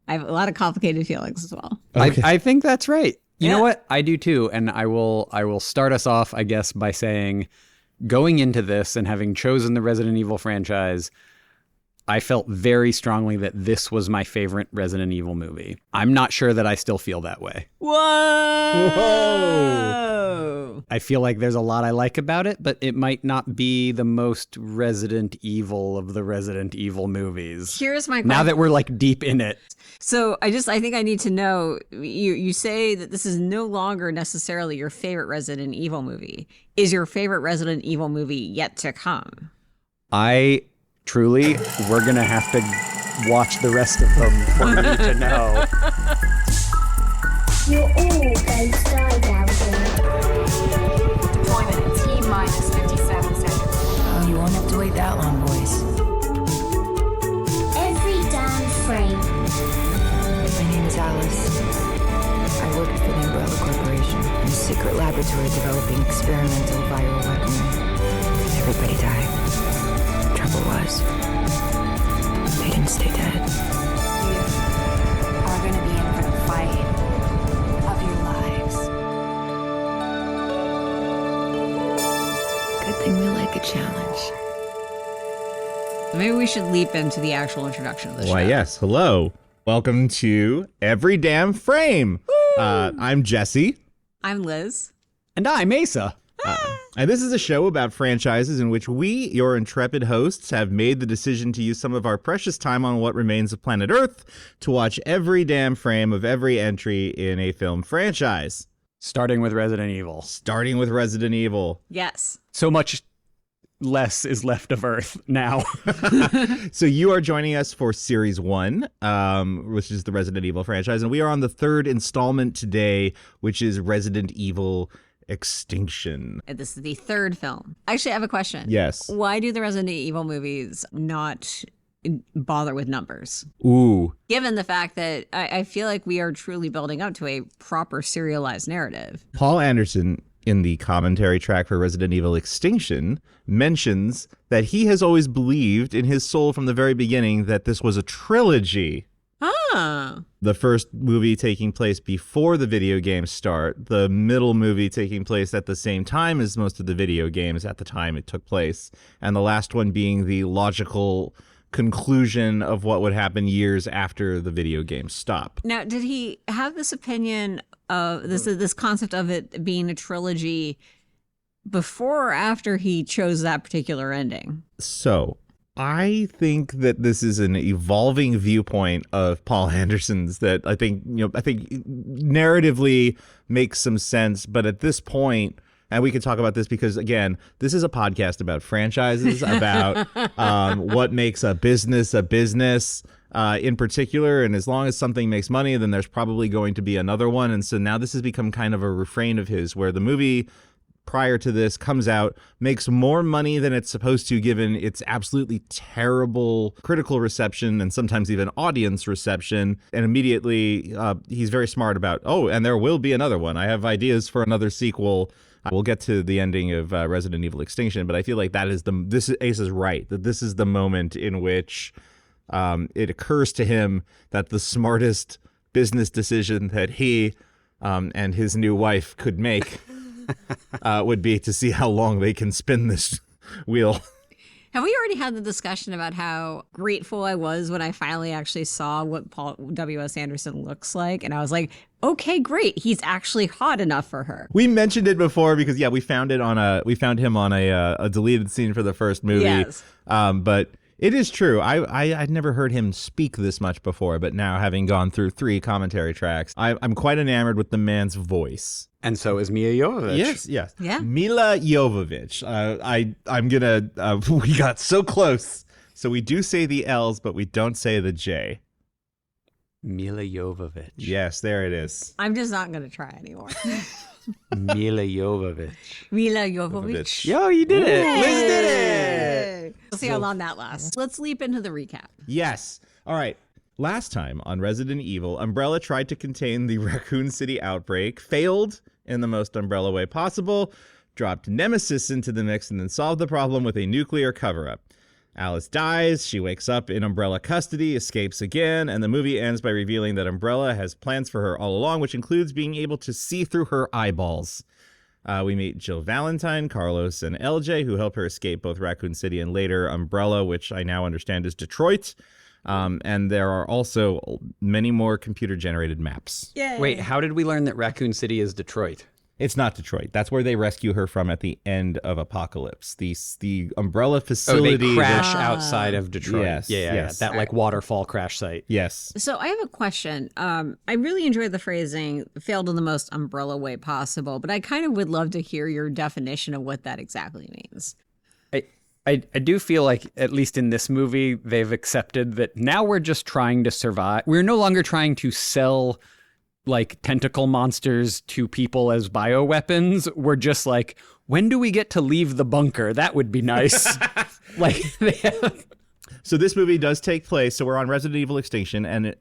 I have a lot of complicated feelings as well. Okay. I think that's right. You Yeah. know what? I do too. And I will start us off, I guess, by saying, going into this and having chosen the Resident Evil franchise, I felt very strongly that this was my favorite Resident Evil movie. I'm not sure that I still feel that way. Whoa! I feel like there's a lot I like about it, but it might not be the most Resident Evil of the Resident Evil movies. Here's my question. Now that we're like deep in it. So I think I need to know, you say that this is no longer necessarily your favorite Resident Evil movie. Is your favorite Resident Evil movie yet to come? Truly, we're going to have to watch the rest of them for me to know. You're all going to die down here. Deployment at T-minus 57 seconds. Oh, you won't have to wait that long, boys. Every damn frame. My name is Alice. I work for the Umbrella Corporation in a secret laboratory developing experimental viral weaponry. Everybody died. Trouble was, they didn't stay dead. You are going to be in for the fight of your lives. Good thing we like a challenge. Maybe we should leap into the actual introduction of the show. Why, yes. Hello. Welcome to Every Damn Frame. I'm Jesse. I'm Liz. And I'm Asa. And this is a show about franchises in which we, your intrepid hosts, have made the decision to use some of our precious time on what remains of planet Earth to watch every damn frame of every entry in a film franchise. Starting with Resident Evil. Starting with Resident Evil. Yes. So much less is left of Earth now. So you are joining us for Series 1, which is the Resident Evil franchise. And we are on the third installment today, which is Resident Evil Extinction. This is the third film. Actually, I have a question. Yes. Why do the Resident Evil movies not bother with numbers? Ooh. Given the fact that I feel like we are truly building up to a proper serialized narrative. Paul Anderson, in the commentary track for Resident Evil Extinction, mentions that he has always believed in his soul from the very beginning that this was a trilogy. Ah. The first movie taking place before the video games start, the middle movie taking place at the same time as most of the video games at the time it took place, and the last one being the logical conclusion of what would happen years after the video games stop. Now, did he have this opinion of this concept of it being a trilogy before or after he chose that particular ending? So I think that this is an evolving viewpoint of Paul Anderson's that I think narratively makes some sense, but at this point, and we could talk about this because, again, this is a podcast about franchises, about what makes a business in particular. And as long as something makes money, then there's probably going to be another one. And so now this has become kind of a refrain of his, where the movie prior to this comes out, makes more money than it's supposed to, given its absolutely terrible critical reception and sometimes even audience reception. And immediately he's very smart about, and there will be another one. I have ideas for another sequel. We'll get to the ending of Resident Evil Extinction, but I feel like Ace is right, that this is the moment in which it occurs to him that the smartest business decision that he and his new wife could make would be to see how long they can spin this wheel. Have we already had the discussion about how grateful I was when I finally actually saw what Paul W.S. Anderson looks like? And I was like, okay, great. He's actually hot enough for her. We mentioned it before because, we found him on a deleted scene for the first movie. Yes. But it is true. I'd never heard him speak this much before, but now having gone through 3 commentary tracks, I'm quite enamored with the man's voice. And so is Milla Jovovich. Yes. Yeah. Milla Jovovich. We got so close. So we do say the L's, but we don't say the J. Milla Jovovich. Yes, there it is. I'm just not going to try anymore. Milla Jovovich. Milla Jovovich. Yo, you did it. Yay! Liz did it. We'll see how long that lasts. Let's leap into the recap. Yes. All right. Last time on Resident Evil, Umbrella tried to contain the Raccoon City outbreak, failed in the most Umbrella way possible, dropped Nemesis into the mix, and then solved the problem with a nuclear cover-up. Alice dies. She wakes up in Umbrella custody, escapes again, and the movie ends by revealing that Umbrella has plans for her all along, which includes being able to see through her eyeballs. We meet Jill Valentine, Carlos, and LJ, who help her escape both Raccoon City and later Umbrella, which I now understand is Detroit. And there are also many more computer-generated maps. Yay. Wait, how did we learn that Raccoon City is Detroit? It's not Detroit. That's where they rescue her from at the end of Apocalypse. The Umbrella facility. Oh, they crash outside of Detroit. Yes, Yeah. yes. That like waterfall crash site. Yes. So I have a question. I really enjoyed the phrasing, failed in the most Umbrella way possible, but I kind of would love to hear your definition of what that exactly means. I do feel like, at least in this movie, they've accepted that now we're just trying to survive. We're no longer trying to sell like tentacle monsters to people as bioweapons. We're just like, when do we get to leave the bunker? That would be nice. Like they have... So this movie does take place. So we're on Resident Evil Extinction, and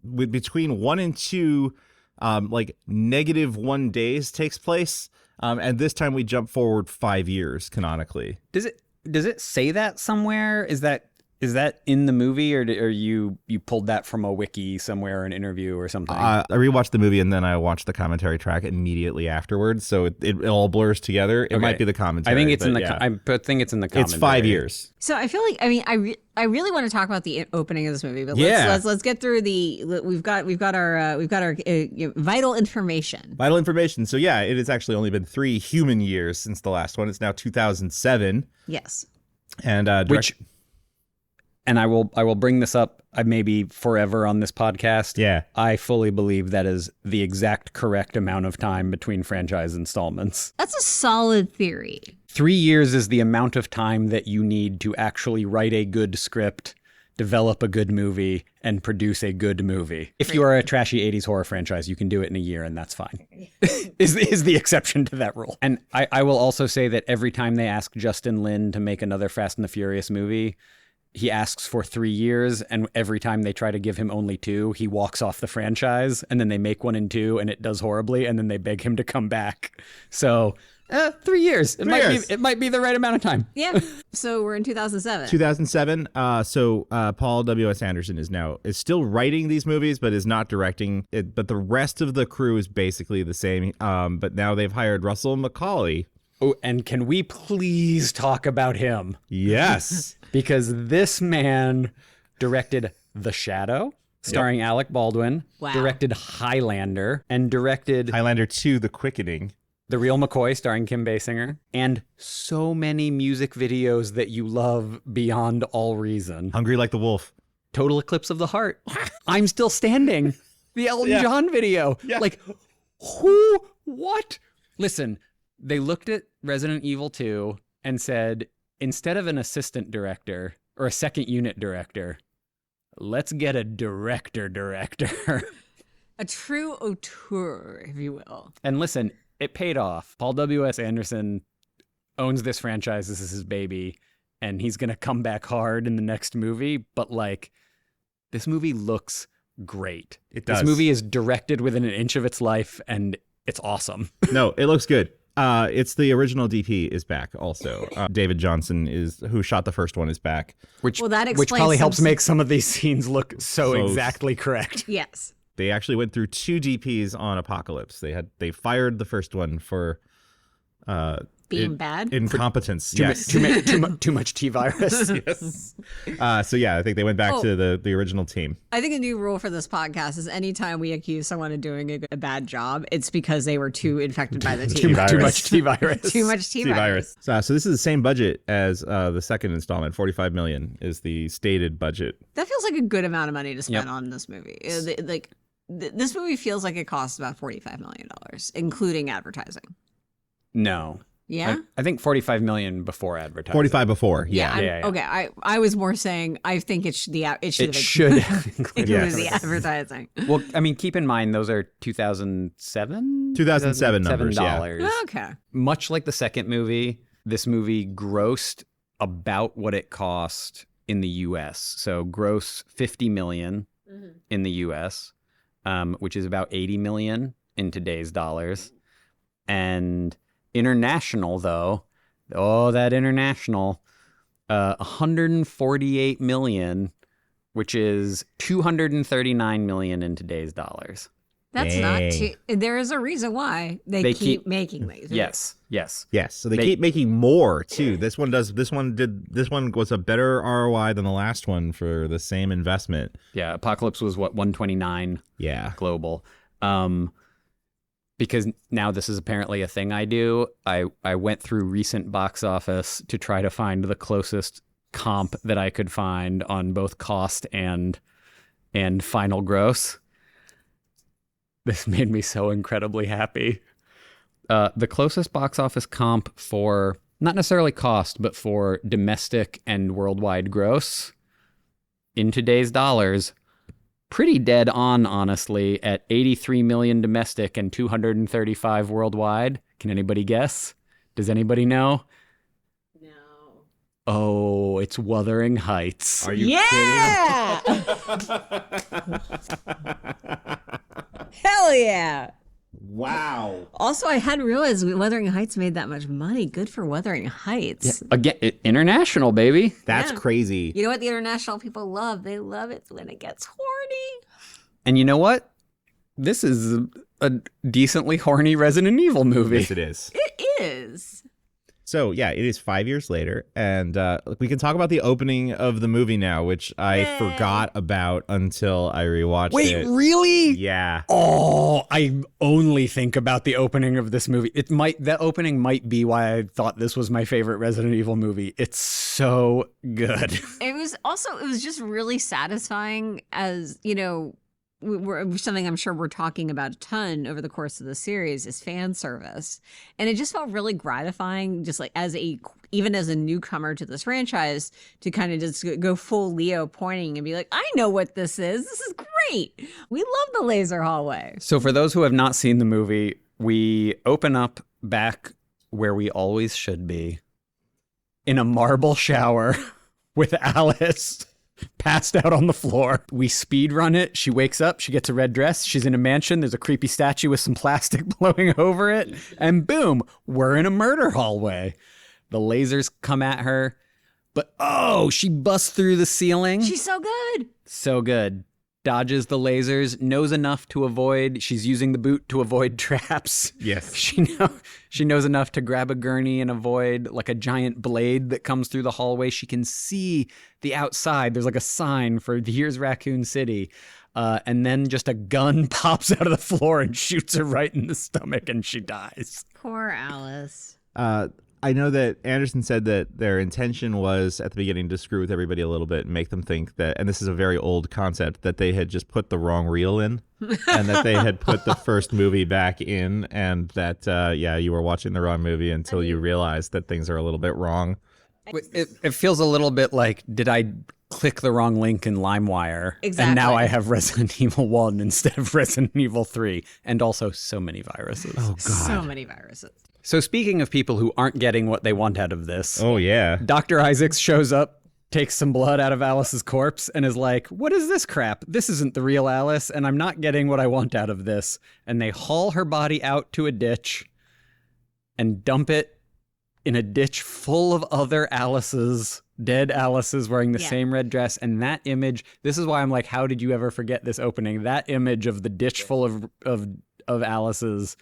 with between 1 and 2, like -1 days takes place. And this time we jump forward 5 years canonically. Does it say that somewhere? Is that in the movie, or you pulled that from a wiki somewhere, or an interview or something? I rewatched the movie and then I watched the commentary track immediately afterwards, so it all blurs together. It might be the commentary. I think it's in the. yeah. I think it's in the commentary. It's 5 years. So I feel like, I mean, I really want to talk about the opening of this movie, but Yeah. let's get through we've got our vital information. Vital information. So yeah, it has actually only been 3 human years since the last one. It's now 2007. Yes. And And I will bring this up maybe forever on this podcast. Yeah. I fully believe that is the exact correct amount of time between franchise installments. That's a solid theory. 3 years is the amount of time that you need to actually write a good script, develop a good movie, and produce a good movie. If you are a trashy 80s horror franchise, you can do it in a year, and that's fine. is the exception to that rule. And I will also say that every time they ask Justin Lin to make another Fast and the Furious movie, he asks for 3 years, and every time they try to give him only 2, he walks off the franchise, and then they make 1 and 2, and it does horribly, and then they beg him to come back. So 3 years. It might be the right amount of time. Yeah. So we're in 2007. 2007. So Paul W.S. Anderson is still writing these movies, but is not directing it. But the rest of the crew is basically the same. But now they've hired Russel Mulchay. Oh, and can we please talk about him? Yes. Because this man directed The Shadow, starring Alec Baldwin, Wow. directed Highlander, and directed Highlander 2, The Quickening. The Real McCoy, starring Kim Basinger, and so many music videos that you love beyond all reason. Hungry Like the Wolf. Total Eclipse of the Heart. I'm Still Standing. The Elton John video. Yeah. Like, who? What? Listen, they looked at Resident Evil 2 and said, instead of an assistant director or a second unit director, let's get a director. A true auteur, if you will. And listen, it paid off. Paul W.S. Anderson owns this franchise. This is his baby. And he's going to come back hard in the next movie. But like, this movie looks great. It does. This movie is directed within an inch of its life, and it's awesome. No, it looks good. It's the original DP is back also. David Johnson who shot the first one is back. Which That which probably explains helps some- make some of these scenes look so Close. exactly correct. Yes. They actually went through 2 DPs on Apocalypse. They fired the first one for Being bad. incompetence. Too, Yes. too much T-virus. Yes. So yeah, I think they went back to the original team. I think a new rule for this podcast is anytime we accuse someone of doing a bad job, it's because they were too infected by the too T. much T-virus. Too much T virus. So this is the same budget as the second installment. $45 million is the stated budget. That feels like a good amount of money to spend Yep. on this movie. This movie feels like it costs about $45 million, including advertising. No. Yeah? I think 45 million before advertising. 45 before. Yeah. I'm- Okay, I was more saying I think it should have It should have included included the advertising. advertising. Well, I mean, keep in mind those are 2007? 2007 numbers, yeah. dollars. Okay. Much like the second movie, this movie grossed about what it cost in the US. So gross 50 million in the US, which is about 80 million in today's dollars. And international, though, that international, $148 million, which is $239 million in today's dollars. That's Dang. not too. There is a reason why they keep making lasers. Yes. Yes, so they keep making more too. This one was a better ROI than the last one for the same investment. Yeah, Apocalypse was what, 129 global. Because now this is apparently a thing I do. I went through recent box office to try to find the closest comp that I could find on both cost and final gross. This made me so incredibly happy. The closest box office comp for, not necessarily cost, but for domestic and worldwide gross in today's dollars, pretty dead on, honestly, at 83 million domestic and 235 worldwide. Can anybody guess? Does anybody know? No. Oh, it's Wuthering Heights. Are you Yeah! Hell yeah! Wow. Also, I hadn't realized Wuthering Heights made that much money. Good for Wuthering Heights. Again, international, baby. That's crazy. You know what the international people love? They love it when it gets horny. And you know what? This is a decently horny Resident Evil movie. Yes, it is. It is. So, yeah, it is 5 years later, and we can talk about the opening of the movie now, which I forgot about until I rewatched Wait, it. really? Yeah. Oh, I only think about the opening of this movie. That opening might be why I thought this was my favorite Resident Evil movie. It's so good. It was just really satisfying, as, you know, something I'm sure we're talking about a ton over the course of the series is fan service. And it just felt really gratifying, just like even as a newcomer to this franchise, to kind of just go full Leo pointing and be like, I know what this is. This is great. We love the laser hallway. So for those who have not seen the movie, we open up back where we always should be, in a marble shower with Alice passed out on the floor. We speed run it. She wakes up. She gets a red dress. She's in a mansion. There's a creepy statue with some plastic blowing over it. And boom, we're in a murder hallway. The lasers come at her. But she busts through the ceiling. She's so good. So good. Dodges the lasers, knows enough to avoid. She's using the boot to avoid traps. Yes. She knows enough to grab a gurney and avoid like a giant blade that comes through the hallway. She can see the outside. There's like a sign for here's Raccoon City. And then just a gun pops out of the floor and shoots her right in the stomach and she dies. Poor Alice. I know that Anderson said that their intention was at the beginning to screw with everybody a little bit and make them think that, and this is a very old concept, that they had just put the wrong reel in and that they had put the first movie back in, and that, you were watching the wrong movie until you realized that things are a little bit wrong. It feels a little bit like, did I click the wrong link in LimeWire? Exactly. And now I have Resident Evil 1 instead of Resident Evil 3. And also so many viruses. Oh, God. So many viruses. So speaking of people who aren't getting what they want out of this, Oh, yeah. Dr. Isaacs shows up, takes some blood out of Alice's corpse, and is like, what is this crap? This isn't the real Alice, and I'm not getting what I want out of this. And they haul her body out to a ditch and dump it in a ditch full of other Alices, dead Alices wearing the same red dress. And that image, this is why I'm like, how did you ever forget this opening? That image of the ditch full of Alices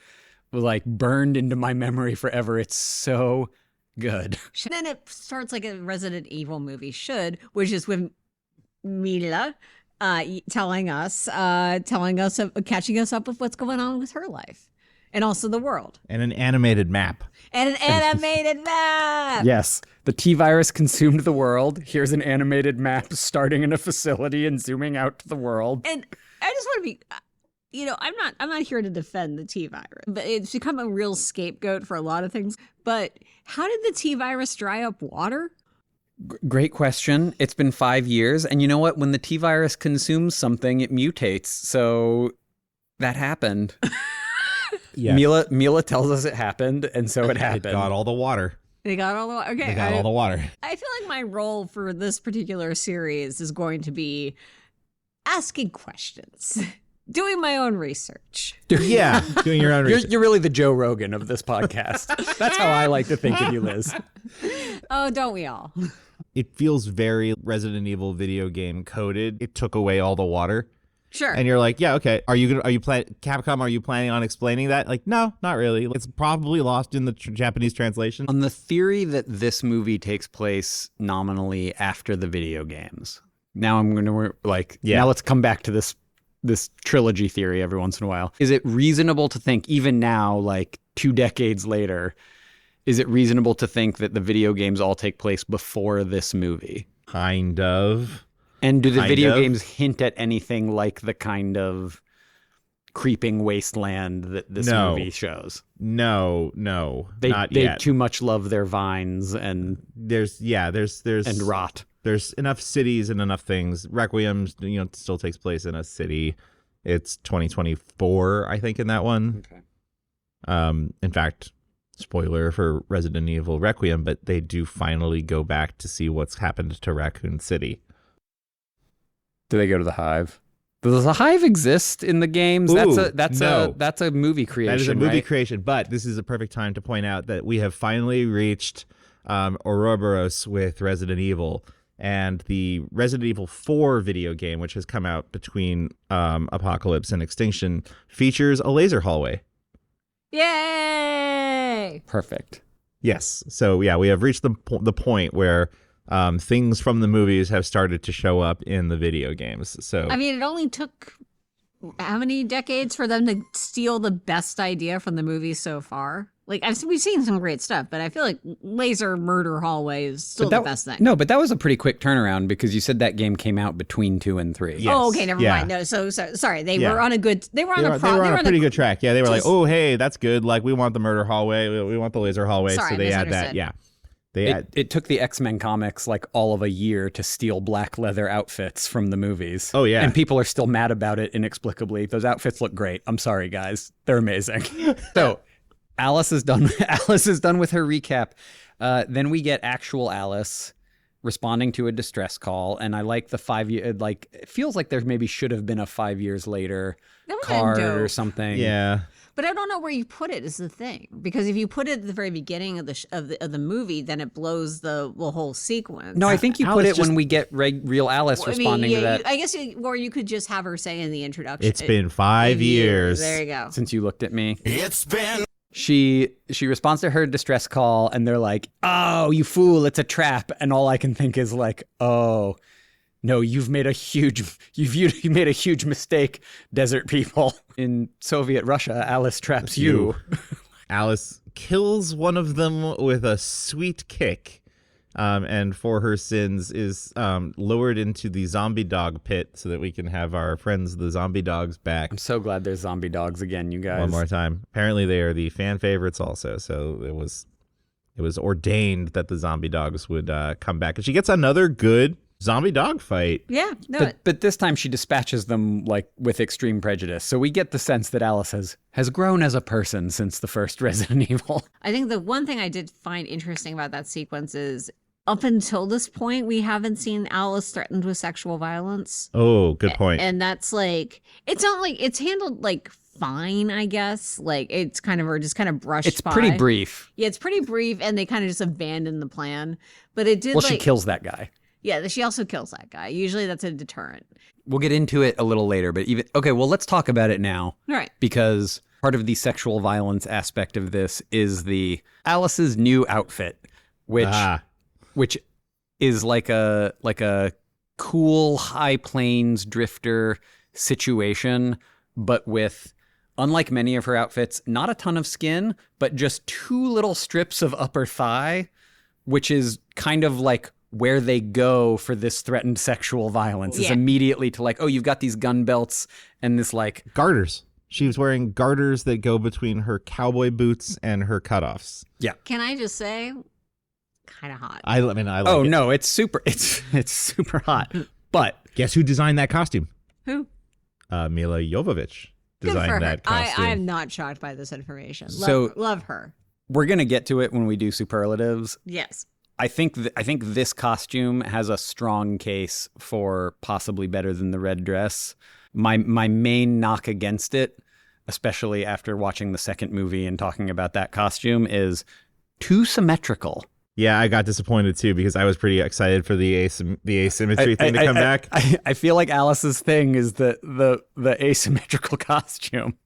was like burned into my memory forever. It's so good. Then it starts like a Resident Evil movie should, which is with Milla catching us up with what's going on with her life and also the world. And an animated map. And an animated map. Yes. The T-virus consumed the world. Here's an animated map starting in a facility and zooming out to the world. And I just want to be, I'm not here to defend the T-virus, but it's become a real scapegoat for a lot of things. But how did the T-virus dry up water? Great question. It's been 5 years. And you know what? When the T-virus consumes something, it mutates. So that happened. Yes. Milla tells us it happened, and so it happened. It got all the water. They got all the water. Okay. They got all the water. I feel like my role for this particular series is going to be asking questions. doing my own research. Yeah, doing your own research. You're really the Joe Rogan of this podcast. That's how I like to think of you, Liz. Oh, don't we all? It feels very Resident Evil video game coded. It took away all the water. Sure. And you're like, yeah, okay. Capcom, are you planning on explaining that? Like, no, not really. It's probably lost in the Japanese translation. On the theory that this movie takes place nominally after the video games. Now I'm going to now let's come back to this trilogy theory every once in a while. Is it reasonable to think, even now, like 2 decades later, is it reasonable to think that the video games all take place before this movie? Kind of. And do the video games hint at anything like the kind of creeping wasteland that this movie shows? No, not they yet. Too much love their vines and there's and rot. There's enough cities and enough things. Requiem, still takes place in a city. It's 2024, I think, in that one. Okay. In fact, spoiler for Resident Evil Requiem, but they do finally go back to see what's happened to Raccoon City. Do they go to the Hive? Does the Hive exist in the games? Ooh, that's a movie creation. That is a movie right? creation, but this is a perfect time to point out that we have finally reached Ouroboros with Resident Evil, and the Resident Evil 4 video game, which has come out between Apocalypse and Extinction, features a laser hallway. Yay! Perfect. Yes. So yeah, we have reached the point where things from the movies have started to show up in the video games. So I mean, it only took how many decades for them to steal the best idea from the movies so far? Like, we've seen some great stuff, but I feel like laser murder hallway is still the best thing. No, but that was a pretty quick turnaround because you said that game came out between 2 and 3. Yes. Oh, okay, never mind. No, so sorry. They were on a good. They were on a pretty good track. Yeah, they were like, oh, hey, that's good. Like, we want the murder hallway. We want the laser hallway. Sorry, so they add that. Yeah. It took the X-Men comics like all of a year to steal black leather outfits from the movies. Oh, yeah. And people are still mad about it inexplicably. Those outfits look great. I'm sorry, guys. They're amazing. So Alice is done. Alice is done with her recap. Then we get actual Alice responding to a distress call. And I like the 5 year, like, it feels like there maybe should have been a 5 years later card or something. Yeah. But I don't know where you put it is the thing, because if you put it at the very beginning of the movie, then it blows the whole sequence. No, I think you put it when we get real Alice responding to that. I guess, or you could just have her say in the introduction. It's been 5 years. There you go. Since you looked at me. It's been. She responds to her distress call, and they're like, "Oh, you fool! It's a trap." And all I can think is like, "Oh, no, you made a huge mistake, desert people. In Soviet Russia, Alice traps you." Alice kills one of them with a sweet kick, and for her sins is lowered into the zombie dog pit so that we can have our friends, the zombie dogs, back. I'm so glad there's zombie dogs again, you guys. One more time. Apparently they are the fan favorites also, so it was ordained that the zombie dogs would come back. And she gets another good zombie dog fight. Yeah, no, but this time she dispatches them like with extreme prejudice. So we get the sense that Alice has grown as a person since the first Resident Evil. I think the one thing I did find interesting about that sequence is up until this point, we haven't seen Alice threatened with sexual violence. Oh, good point. And that's like, it's not like it's handled like fine, I guess. Like it's kind of, or just kind of brushed It's by. pretty brief. Yeah, it's pretty brief, and they kind of just abandoned the plan. But it did. Well, she kills that guy. Yeah, she also kills that guy. Usually that's a deterrent. We'll get into it a little later, but well, let's talk about it now. All right. Because part of the sexual violence aspect of this is the Alice's new outfit, which is like a cool high plains drifter situation, but with, unlike many of her outfits, not a ton of skin, but just 2 little strips of upper thigh, which is kind of like where they go for this threatened sexual violence is immediately to like, oh, you've got these gun belts and this like garters. She was wearing garters that go between her cowboy boots and her cutoffs. Yeah. Can I just say, kind of hot. I like oh it. no, it's super super hot. But guess who designed that costume? Who? Milla Jovovich Good designed for her. that costume. I am not shocked by this information. So- Love her. we're going to get to it when we do superlatives. Yes. I think this costume has a strong case for possibly better than the red dress. My main knock against it, especially after watching the second movie and talking about that costume, is too symmetrical. Yeah, I got disappointed too because I was pretty excited for the asymmetry thing to come back. I feel like Alice's thing is the asymmetrical costume.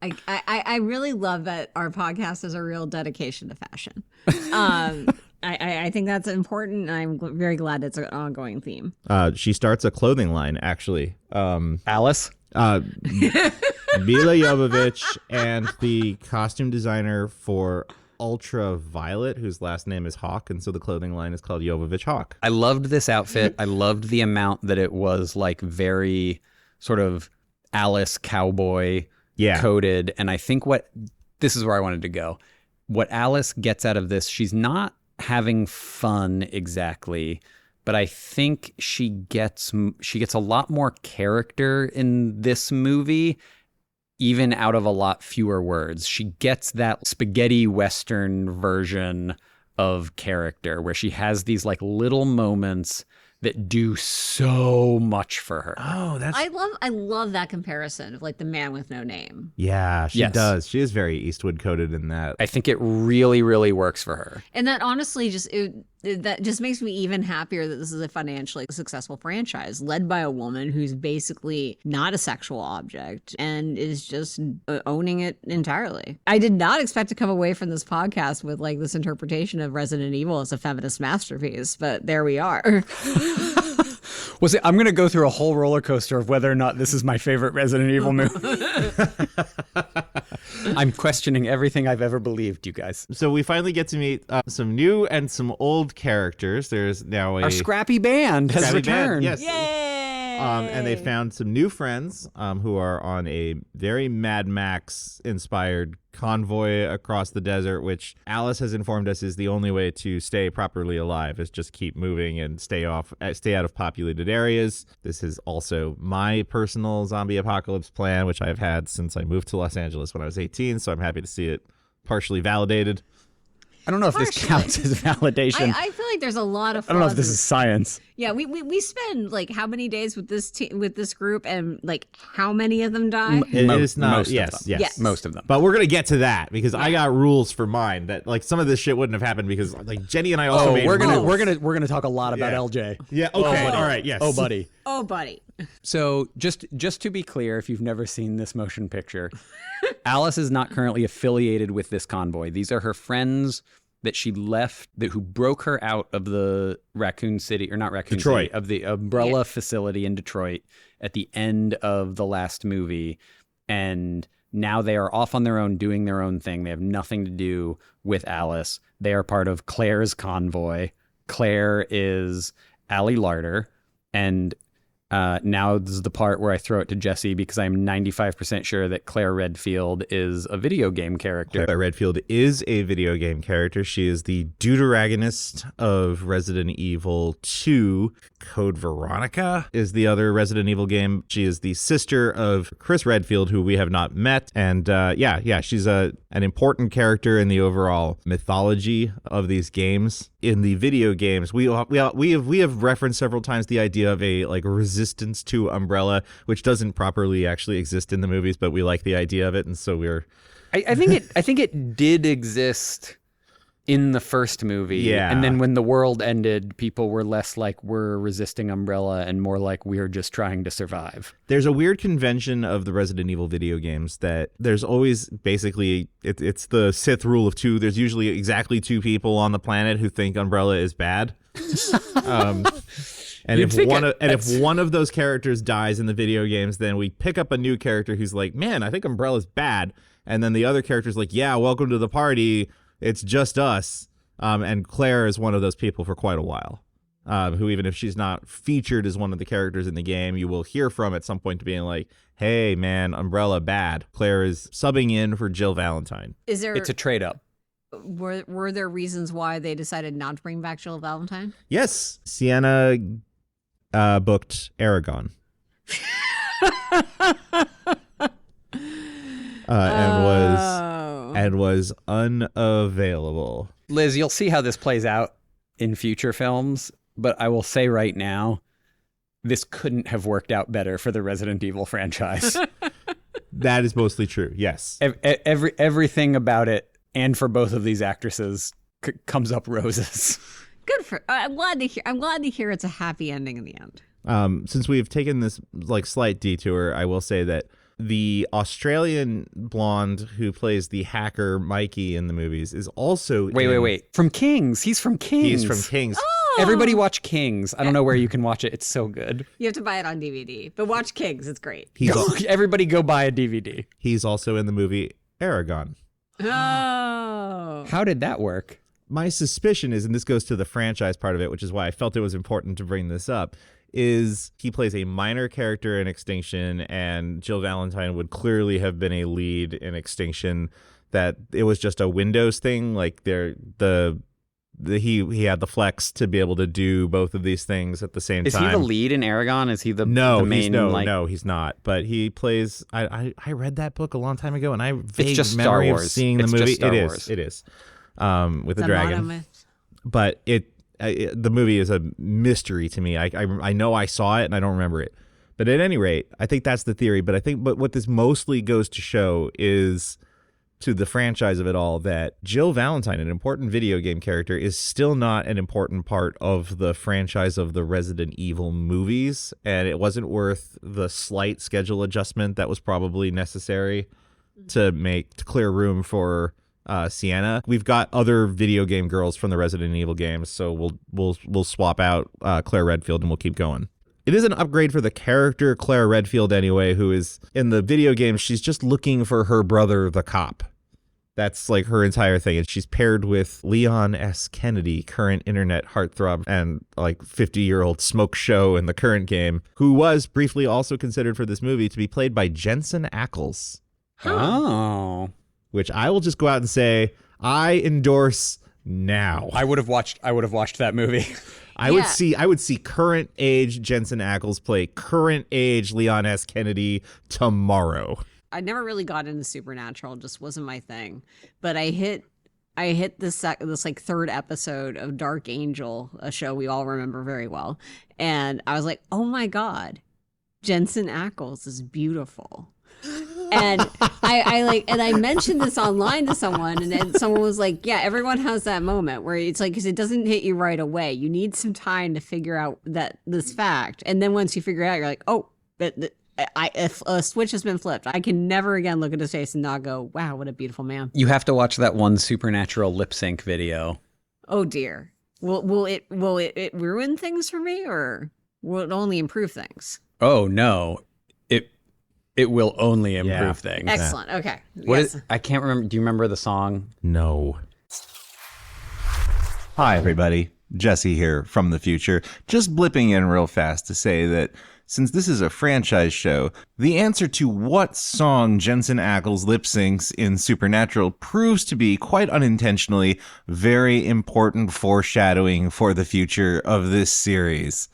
I really love that our podcast has a real dedication to fashion. I think that's important, and I'm very glad it's an ongoing theme. She starts a clothing line, actually. Alice? Milla Jovovich and the costume designer for Ultraviolet, whose last name is Hawk, and so the clothing line is called Jovovich Hawk. I loved this outfit. I loved the amount that it was like very sort of Alice cowboy coded. And I think this is where I wanted to go. What Alice gets out of this, she's not having fun exactly, but I think she gets a lot more character in this movie, even out of a lot fewer words. She gets that spaghetti Western version of character where she has these like little moments that do so much for her. Oh, I love that comparison of like the man with no name. Yeah, she does. She is very Eastwood coded in that. I think it really, really works for her. And that honestly that just makes me even happier that this is a financially successful franchise led by a woman who's basically not a sexual object and is just owning it entirely. I did not expect to come away from this podcast with like this interpretation of Resident Evil as a feminist masterpiece, but there we are. I'm going to go through a whole roller coaster of whether or not this is my favorite Resident Evil movie. I'm questioning everything I've ever believed, you guys. So we finally get to meet some new and some old characters. There's now our scrappy band has returned. Yes. Yay! And they found some new friends who are on a very Mad Max inspired convoy across the desert, which Alice has informed us is the only way to stay properly alive, is just keep moving and stay out of populated areas. This is also my personal zombie apocalypse plan, which I've had since I moved to Los Angeles when I was 18, so I'm happy to see it partially validated. I don't know if this counts as validation. I feel like there's a lot of. I don't know if this is science. Yeah, we spend like how many days with this group, and like how many of them die? It is not. Most yes, of them. yes, most of them. But we're gonna get to that because I got rules for mine that like some of this shit wouldn't have happened because like Jenny and I also made we're rules. gonna talk a lot about LJ. Yeah. Okay. All right. Yes. Oh, buddy. Oh, buddy. So just to be clear, if you've never seen this motion picture, Alice is not currently affiliated with this convoy. These are her friends that she left, who broke her out of the Raccoon City, or not Raccoon Detroit. City, of the Umbrella facility in Detroit at the end of the last movie. And now they are off on their own, doing their own thing. They have nothing to do with Alice. They are part of Claire's convoy. Claire is Allie Larder. And now this is the part where I throw it to Jesse because I'm 95% sure that Claire Redfield is a video game character. Claire Redfield is a video game character. She is the deuteragonist of Resident Evil 2. Code Veronica is the other Resident Evil game. She is the sister of Chris Redfield, who we have not met. And she's an important character in the overall mythology of these games. In the video games, we have referenced several times the idea of a like resistance to Umbrella, which doesn't properly actually exist in the movies, but we like the idea of it, and so we're. I think it did exist in the first movie, yeah. And then when the world ended, people were less like we're resisting Umbrella and more like we're just trying to survive. There's a weird convention of the Resident Evil video games that there's always basically it's the Sith rule of two. There's usually exactly two people on the planet who think Umbrella is bad. And if one of those characters dies in the video games, then we pick up a new character who's like, man, I think Umbrella's bad. And then the other character's like, yeah, welcome to the party. It's just us. And Claire is one of those people for quite a while, who even if she's not featured as one of the characters in the game, you will hear from at some point to being like, hey, man, Umbrella bad. Claire is subbing in for Jill Valentine. It's a trade up. Were there reasons why they decided not to bring back Jill Valentine? Yes. Sienna booked Aragon. And was unavailable. Liz, you'll see how this plays out in future films, but I will say right now, this couldn't have worked out better for the Resident Evil franchise. That is mostly true. Yes. Everything about it, and for both of these actresses, comes up roses. Good for. I'm glad to hear. I'm glad to hear it's a happy ending in the end. Since we've taken this like slight detour, I will say that the Australian blonde who plays the hacker Mikey in the movies is also wait. From Kings. He's from Kings. He's from Kings. Oh! Everybody watch Kings. I don't know where you can watch it. It's so good. You have to buy it on DVD, but watch Kings. It's great. Everybody go buy a DVD. He's also in the movie Aragon. Oh. How did that work? My suspicion is, and this goes to the franchise part of it, which is why I felt it was important to bring this up, is he plays a minor character in Extinction, and Jill Valentine would clearly have been a lead in Extinction, that it was just a Windows thing. Like he had the flex to be able to do both of these things at the same time. Is he the lead in Aragon? Is he the no? main, no, he's not. But he plays. I read that book a long time ago, and I have vague just memory Star Wars. of seeing the It's movie. just Star Wars. It is. With the dragon. Monomyth. But the movie is a mystery to me. I know I saw it and I don't remember it. But at any rate, I think that's the theory. But what this mostly goes to show is, to the franchise of it all, that Jill Valentine, an important video game character, is still not an important part of the franchise of the Resident Evil movies. And it wasn't worth the slight schedule adjustment that was probably necessary to clear room for Sienna. We've got other video game girls from the Resident Evil games, so we'll swap out Claire Redfield and we'll keep going. It is an upgrade for the character Claire Redfield anyway, who is in the video games. She's just looking for her brother, the cop. That's like her entire thing. And she's paired with Leon S. Kennedy, current internet heartthrob and like 50-year-old smoke show in the current game, who was briefly also considered for this movie to be played by Jensen Ackles. Oh. Which I will just go out and say I endorse now. I would have watched that movie. I would see current age Jensen Ackles play current age Leon S. Kennedy tomorrow. I never really got into Supernatural, just wasn't my thing. But I hit this like third episode of Dark Angel, a show we all remember very well, and I was like, oh my god, Jensen Ackles is beautiful. And I mentioned this online to someone, and then someone was like, yeah, everyone has that moment where it's like, because it doesn't hit you right away. You need some time to figure out this fact. And then once you figure it out, you're like, oh, if a switch has been flipped, I can never again look at his face and not go, wow, what a beautiful man. You have to watch that one Supernatural lip sync video. Oh dear. Will it ruin things for me, or will it only improve things? Oh no. It will only improve things. Excellent. Okay. I can't remember. Do you remember the song? No. Hi, everybody. Jesse here from the future. Just blipping in real fast to say that since this is a franchise show, the answer to what song Jensen Ackles lip syncs in Supernatural proves to be, quite unintentionally, very important foreshadowing for the future of this series.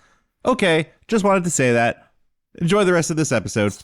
Okay, just wanted to say that. Enjoy the rest of this episode.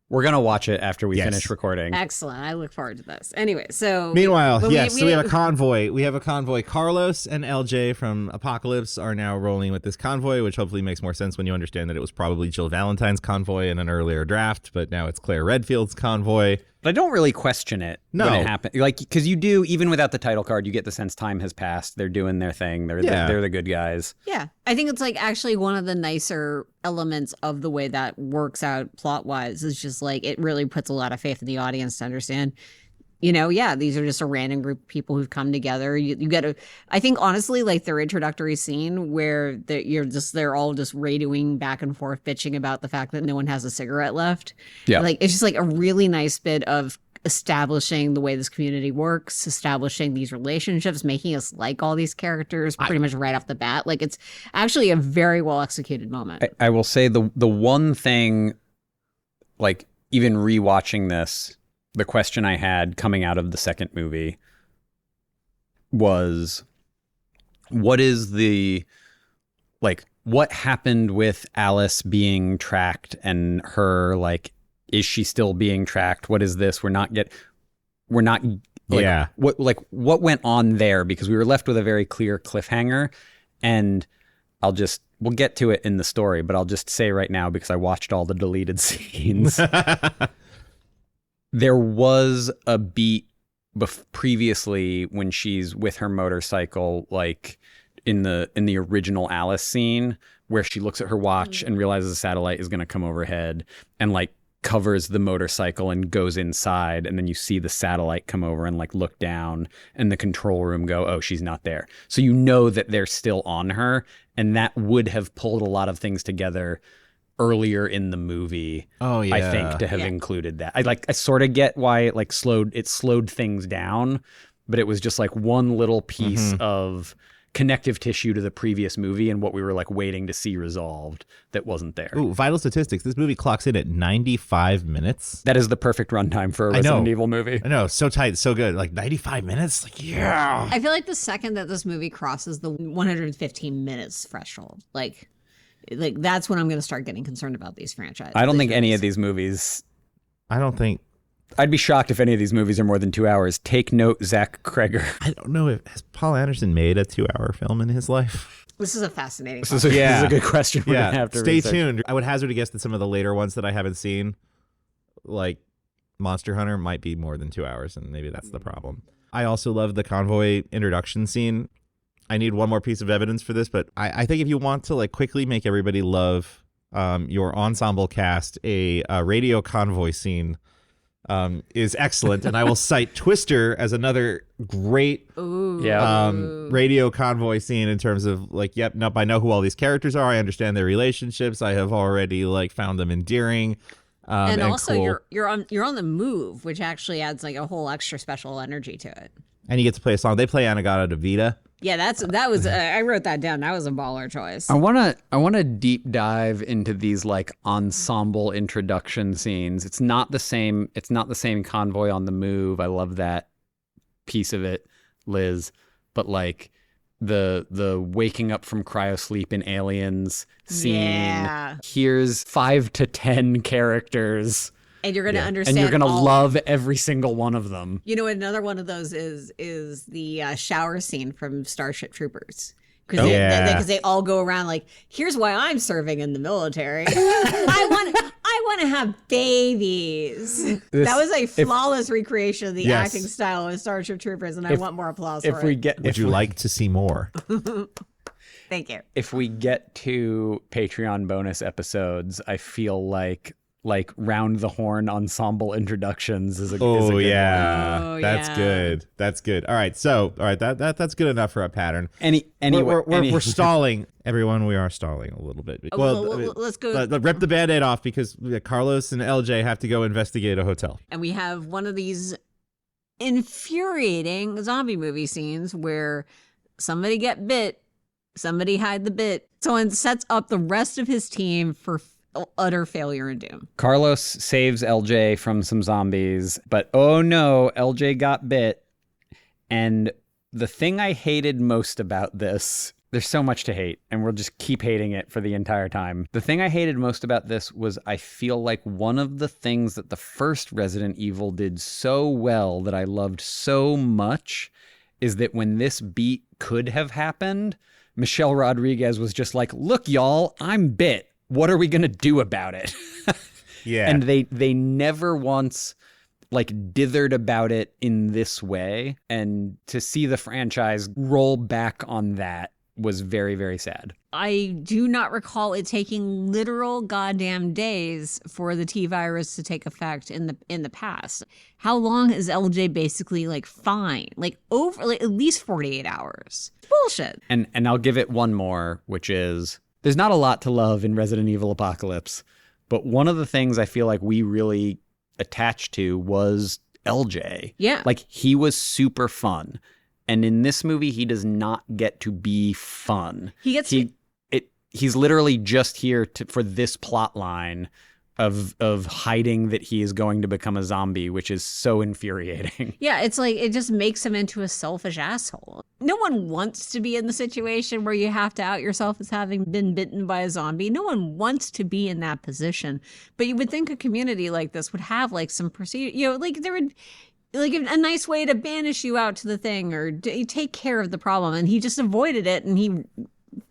We're going to watch it after we finish recording. Excellent. I look forward to this. Anyway, so... Meanwhile, we have a convoy. We have a convoy. Carlos and LJ from Apocalypse are now rolling with this convoy, which hopefully makes more sense when you understand that it was probably Jill Valentine's convoy in an earlier draft, but now it's Claire Redfield's convoy. But I don't really question it when it happens. Like, because you do, even without the title card, you get the sense time has passed. They're doing their thing. They're the good guys. Yeah. I think it's like actually one of the nicer elements of the way that works out plot-wise is just like it really puts a lot of faith in the audience to understand, you know, these are just a random group of people who've come together. You get to, I think honestly, like their introductory scene where they're all just radioing back and forth, bitching about the fact that no one has a cigarette left. Yeah. Like it's just like a really nice bit of establishing the way this community works, establishing these relationships, making us like all these characters pretty much right off the bat. Like it's actually a very well executed moment. I will say the one thing, like even rewatching this, the question I had coming out of the second movie was, what happened with Alice being tracked and her, like, is she still being tracked? What is this? We're not Yeah. What went on there, because we were left with a very clear cliffhanger. And we'll get to it in the story, but I'll just say right now, because I watched all the deleted scenes. There was a beat previously when she's with her motorcycle, like in the original Alice scene, where she looks at her watch and realizes a satellite is going to come overhead and like covers the motorcycle and goes inside, and then you see the satellite come over and like look down, and the control room go, oh, she's not there. So you know that they're still on her, and that would have pulled a lot of things together earlier in the movie. Oh yeah, I think, to have included that. I sort of get why it slowed things down, but it was just like one little piece of connective tissue to the previous movie and what we were like waiting to see resolved that wasn't there. Ooh, vital statistics. This movie clocks in at 95 minutes. That is the perfect runtime for a Resident Evil movie. I know, so tight, so good. Like 95 minutes? Like, yeah. I feel like the second that this movie crosses the 115 minutes threshold, like that's when I'm going to start getting concerned about these franchises. I don't think any of these movies... I'd be shocked if any of these movies are more than 2 hours. Take note, Zach Kreger. I don't know has Paul Anderson made a 2-hour film in his life? This is a fascinating This is a good question. We're gonna have to stay research. tuned. I would hazard a guess that some of the later ones that I haven't seen, like Monster Hunter, might be more than 2 hours, and maybe that's the problem. I also love the convoy introduction scene. I need one more piece of evidence for this, but I think if you want to like quickly make everybody love your ensemble cast, a radio convoy scene is excellent, and I will cite Twister as another great radio convoy scene in terms of like, I know who all these characters are. I understand their relationships. I have already like found them endearing. And also cool. you're on the move, which actually adds like a whole extra special energy to it. And you get to play a song. They play Anagata de Vita. Yeah, that was I wrote that down. That was a baller choice. I wanna deep dive into these like ensemble introduction scenes. It's not the same convoy on the move. I love that piece of it, Liz. But like the waking up from cryosleep in Aliens scene. Yeah. Here's 5 to 10 characters. And you're going to understand. And you're going to love every single one of them. You know, another one of those is the shower scene from Starship Troopers. Because they all go around like, here's why I'm serving in the military. I want to have babies. That was a flawless recreation of the acting style of Starship Troopers, and I want more applause for it. Would you like to see more? Thank you. If we get to Patreon bonus episodes, I feel like round the horn ensemble introductions is a good one. That's good. That's good. All right, that's good enough for a pattern. We're stalling, everyone. We are stalling a little bit. Let's go. Rip the Band-Aid off because Carlos and LJ have to go investigate a hotel. And we have one of these infuriating zombie movie scenes where somebody get bit, somebody hide the bit, someone sets up the rest of his team for utter failure and doom. Carlos saves LJ from some zombies, but oh no, LJ got bit. And the thing I hated most about this, there's so much to hate, and we'll just keep hating it for the entire time. The thing I hated most about this was I feel like one of the things that the first Resident Evil did so well that I loved so much is that when this beat could have happened, Michelle Rodriguez was just like, look, y'all, I'm bit. What are we going to do about it? Yeah. And they never once like dithered about it in this way. And to see the franchise roll back on that was very, very sad. I do not recall it taking literal goddamn days for the T virus to take effect in the past. How long is LJ basically like fine? Like over like at least 48 hours. Bullshit. And I'll give it one more, which is there's not a lot to love in Resident Evil Apocalypse, but one of the things I feel like we really attached to was LJ. Yeah. Like he was super fun. And in this movie, he does not get to be fun. He's literally just here for this plot line of hiding that he is going to become a zombie, which is so infuriating. Yeah, it's like it just makes him into a selfish asshole. No one wants to be in the situation where you have to out yourself as having been bitten by a zombie. No one wants to be in that position. But you would think a community like this would have like some procedure, like there would like a nice way to banish you out to the thing or take care of the problem. And he just avoided it and he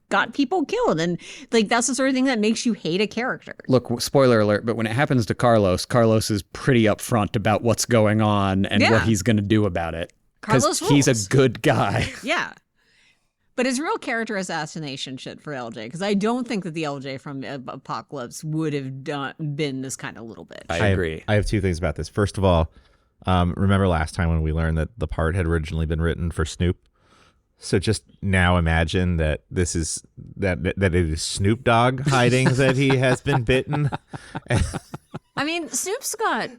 got people killed. And like, that's the sort of thing that makes you hate a character. Look, spoiler alert, but when it happens to Carlos is pretty upfront about what's going on and what he's going to do about it. Carlos he's rules. a good guy. Yeah. But his real character assassination shit for LJ, because I don't think that the LJ from Apocalypse would have been this kind of little bitch. I agree. I have two things about this. First of all, remember last time when we learned that the part had originally been written for Snoop? So just now imagine that this is that it is Snoop Dogg hiding that he has been bitten. I mean, Snoop's got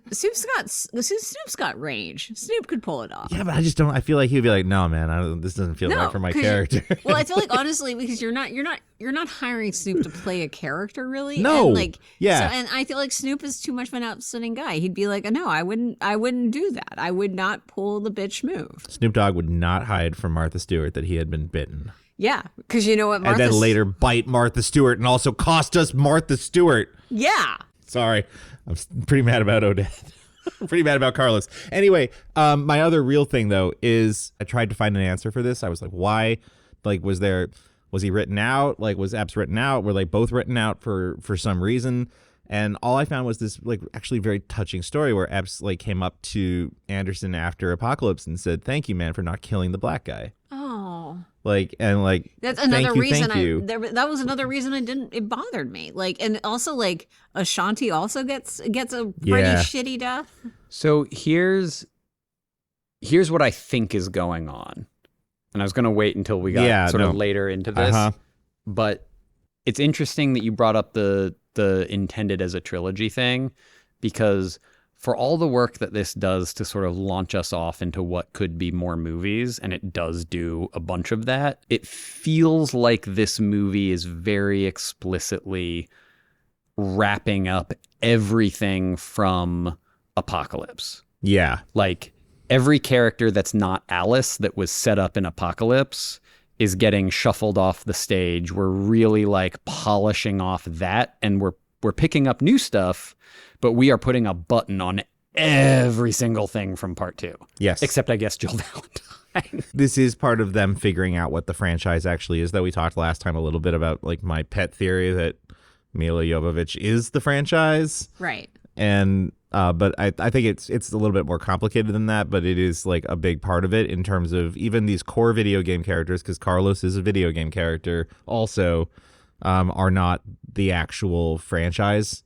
range. Snoop could pull it off. Yeah, but I just don't. I feel like he'd be like, "No, man, this doesn't feel right for my character." Well, I feel like honestly, because you're not hiring Snoop to play a character, really. No, and like, yeah, So, and I feel like Snoop is too much of an outstanding guy. He'd be like, "No, I wouldn't do that. I would not pull the bitch move." Snoop Dogg would not hide from Martha Stewart that he had been bitten. Yeah, because you know what, and then later bite Martha Stewart and also cost us Martha Stewart. Yeah. Sorry, I'm pretty mad about Odette. Pretty mad about Carlos. Anyway, my other real thing though is I tried to find an answer for this. I was like, why? Like, was he written out? Like, was Epps written out? Were they both written out for some reason? And all I found was this like actually very touching story where Epps like came up to Anderson after Apocalypse and said, "Thank you, man, for not killing the black guy." Oh. Like, and like, that's another reason that was another reason it bothered me. Like, and also like Ashanti also gets a pretty shitty death. So here's what I think is going on. And I was going to wait until we got of later into this. But it's interesting that you brought up the intended as a trilogy thing, because for all the work that this does to sort of launch us off into what could be more movies, and it does do a bunch of that, it feels like this movie is very explicitly wrapping up everything from Apocalypse. Yeah. Like, every character that's not Alice that was set up in Apocalypse is getting shuffled off the stage. We're really like polishing off that, and we're picking up new stuff, but we are putting a button on every single thing from part 2. Yes. Except, I guess, Jill Valentine. This is part of them figuring out what the franchise actually is, though we talked last time a little bit about like my pet theory that Milla Jovovich is the franchise. Right. And but I think it's a little bit more complicated than that, but it is like a big part of it in terms of even these core video game characters, because Carlos is a video game character also, are not the actual franchise.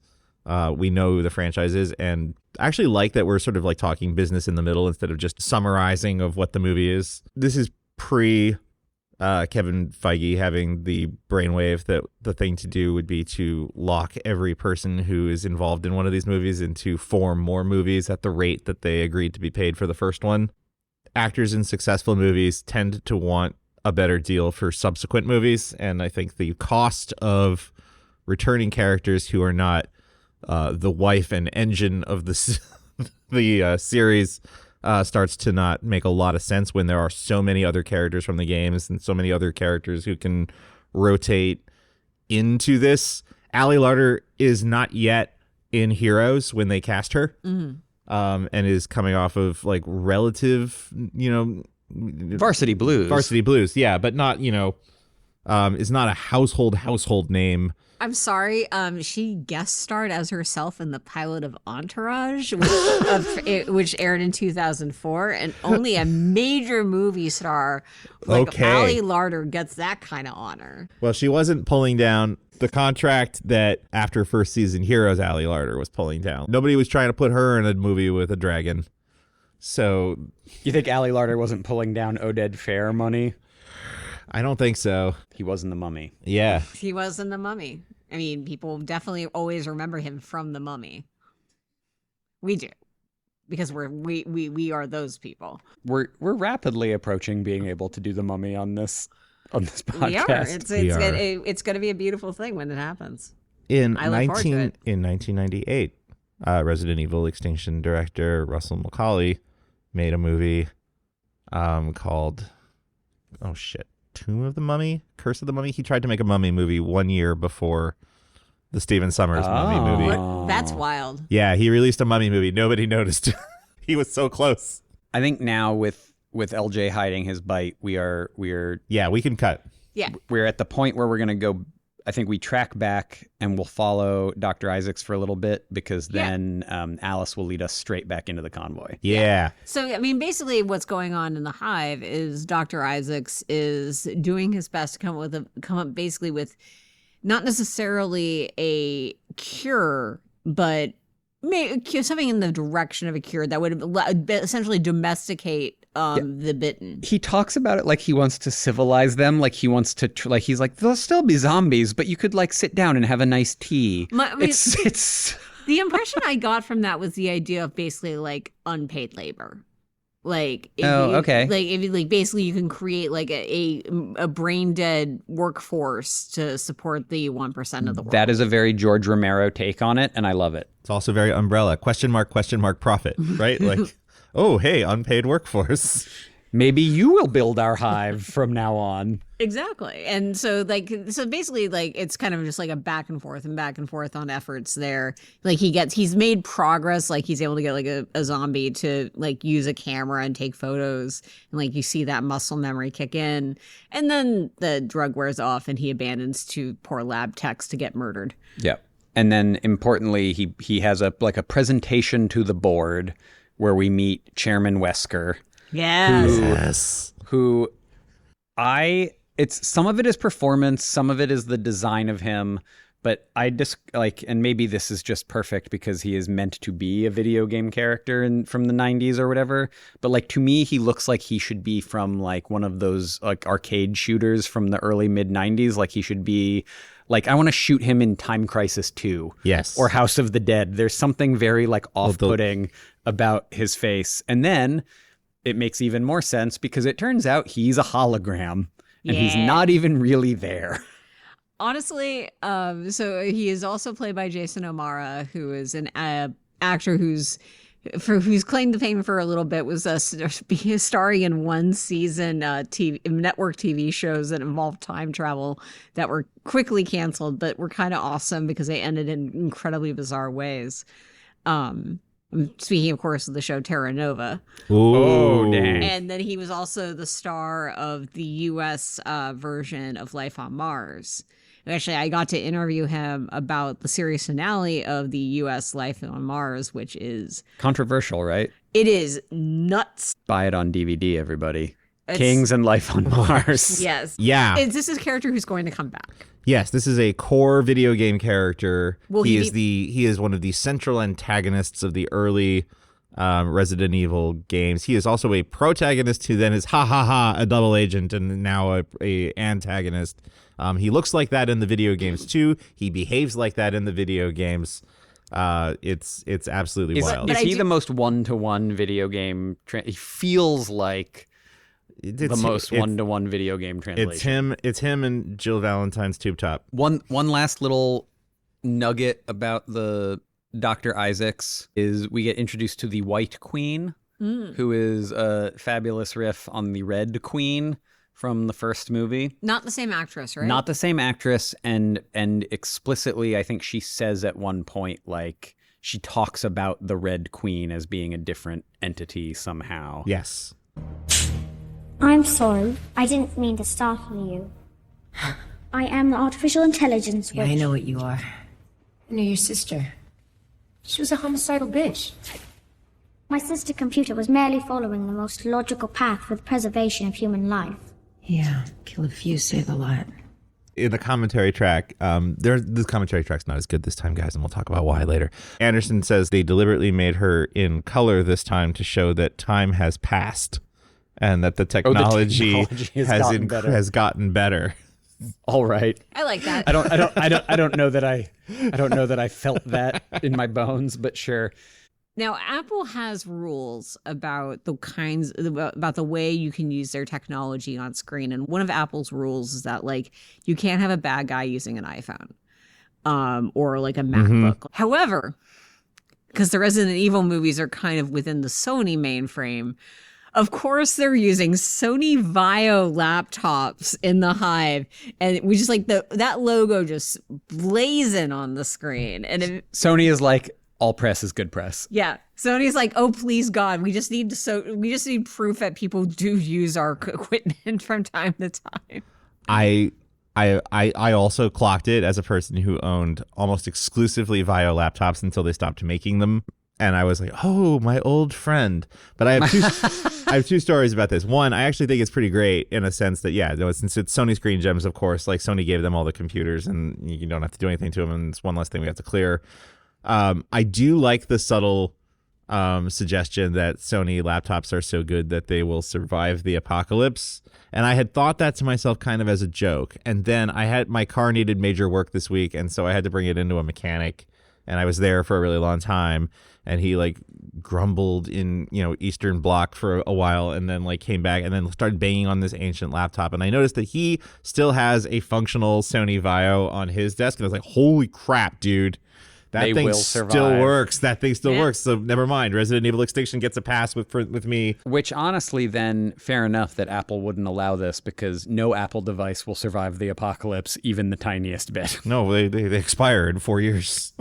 We know who the franchise is, and I actually like that we're sort of like talking business in the middle instead of just summarizing of what the movie is. This is pre Kevin Feige having the brainwave that the thing to do would be to lock every person who is involved in one of these movies into 4 more movies at the rate that they agreed to be paid for the first one. Actors in successful movies tend to want a better deal for subsequent movies, and I think the cost of returning characters who are not the wife and engine of the series starts to not make a lot of sense when there are so many other characters from the games and so many other characters who can rotate into this. Allie Larder is not yet in Heroes when they cast her, and is coming off of like relative, Varsity Blues. Yeah, but not, is not a household name. I'm sorry. She guest starred as herself in the pilot of Entourage, which aired in 2004, and only a major movie star like Allie Larder gets that kind of honor. Well, she wasn't pulling down the contract that after first season Heroes, Allie Larder was pulling down. Nobody was trying to put her in a movie with a dragon. So you think Allie Larder wasn't pulling down Oded Fair money? I don't think so. He was in The Mummy. Yeah. He was in The Mummy. I mean, people definitely always remember him from The Mummy. We do. Because we are those people. We're rapidly approaching being able to do The Mummy on this podcast. We are. It's going to be a beautiful thing when it happens. In 1998, Resident Evil Extinction director Russel Mulchay made a movie called Tomb of the Mummy? Curse of the Mummy? He tried to make a mummy movie 1 year before the Stephen Sommers mummy movie. That's wild. Yeah, he released a mummy movie. Nobody noticed. He was so close. I think now with LJ hiding his bite, we're Yeah, we can cut. Yeah. we're at the point where we're going to go. I think we track back and we'll follow Dr. Isaacs for a little bit, because then Alice will lead us straight back into the convoy. Yeah. So, I mean, basically what's going on in the hive is Dr. Isaacs is doing his best to come up basically with not necessarily a cure, but maybe something in the direction of a cure that would essentially domesticate the bitten. He talks about it like he wants to civilize them, like he wants to, he's like, they'll still be zombies, but you could like sit down and have a nice tea. It's the impression I got from that was the idea of basically like unpaid labor. Like, okay. Like, if you, like, basically you can create like a brain dead workforce to support the 1% of the world. That is a very George Romero take on it, and I love it. It's also very Umbrella. Question mark, profit, right? Like, oh, hey, unpaid workforce. Maybe you will build our hive from now on. Exactly. And so basically like it's kind of just like a back and forth on efforts there. Like he's made progress, like he's able to get like a zombie to like use a camera and take photos, and like you see that muscle memory kick in, and then the drug wears off and he abandons two poor lab techs to get murdered. Yeah. And then importantly, he has a presentation to the board where we meet Chairman Wesker. Yes. Who it's some of it is performance, some of it is the design of him, but I just like, and maybe this is just perfect because he is meant to be a video game character from the 90s or whatever, but like to me he looks like he should be from like one of those like arcade shooters from the early mid 90s. Like he should be like, I want to shoot him in Time Crisis 2. Yes. Or House of the Dead. There's something very like off-putting about his face. And then it makes even more sense because it turns out he's a hologram and he's not even really there. Honestly, so he is also played by Jason O'Mara, who is an actor whose claim to fame for a little bit was starring in one season network TV shows that involved time travel that were quickly canceled, but were kind of awesome because they ended in incredibly bizarre ways. Speaking, of course, of the show Terra Nova. Oh, dang. And then he was also the star of the U.S. Version of Life on Mars. Actually, I got to interview him about the series finale of the U.S. Life on Mars, which is controversial, right? It is nuts. Buy it on DVD, everybody. Kings and Life on Mars. Yes. Yeah. This is a character who's going to come back. Yes, this is a core video game character. Well, he is one of the central antagonists of the early Resident Evil games. He is also a protagonist who then is a double agent and now a antagonist. He looks like that in the video games too. He behaves like that in the video games. It's absolutely wild. Is he the most one-to-one video game? He feels like the most one-to-one video game translation. It's him and Jill Valentine's Tube Top. One last little nugget about the Dr. Isaacs is we get introduced to the White Queen, who is a fabulous riff on the Red Queen from the first movie. Not the same actress, right? Not the same actress, and explicitly, I think she says at one point, like, she talks about the Red Queen as being a different entity somehow. Yes. I'm sorry. I didn't mean to startle you. I am the artificial intelligence witch. Yeah, I know what you are. I know your sister. She was a homicidal bitch. My sister computer was merely following the most logical path for the preservation of human life. Yeah, kill a few, save a lot. In the commentary track, the commentary track's not as good this time, guys, and we'll talk about why later. Anderson says they deliberately made her in color this time to show that time has passed and that the technology, has gotten better. All right. I like that. I don't know that I felt that in my bones, but sure. Now, Apple has rules about about the way you can use their technology on screen. And one of Apple's rules is that, like, you can't have a bad guy using an iPhone or like a MacBook. However, because the Resident Evil movies are kind of within the Sony mainframe, of course, they're using Sony Vaio laptops in the Hive, and we just like that logo just blazing on the screen. And Sony is like, All press is good press. Yeah. Sony's like, oh, please God, we just need proof that people do use our equipment from time to time. I also clocked it as a person who owned almost exclusively Vio laptops until they stopped making them. And I was like, oh, my old friend. But I have two stories about this. One, I actually think it's pretty great in a sense that, since it's Sony Screen Gems, of course, like Sony gave them all the computers and you don't have to do anything to them. And it's one less thing we have to clear. I do like the subtle suggestion that Sony laptops are so good that they will survive the apocalypse. And I had thought that to myself kind of as a joke. And then my car needed major work this week. And so I had to bring it into a mechanic. And I was there for a really long time. And he like grumbled in, Eastern Bloc for a while and then like came back and then started banging on this ancient laptop. And I noticed that he still has a functional Sony Vio on his desk. And I was like, holy crap, dude. That thing still works. That thing still works. So never mind. Resident Evil Extinction gets a pass with me. Which honestly, then, fair enough that Apple wouldn't allow this because no Apple device will survive the apocalypse, even the tiniest bit. No, they expire in 4 years.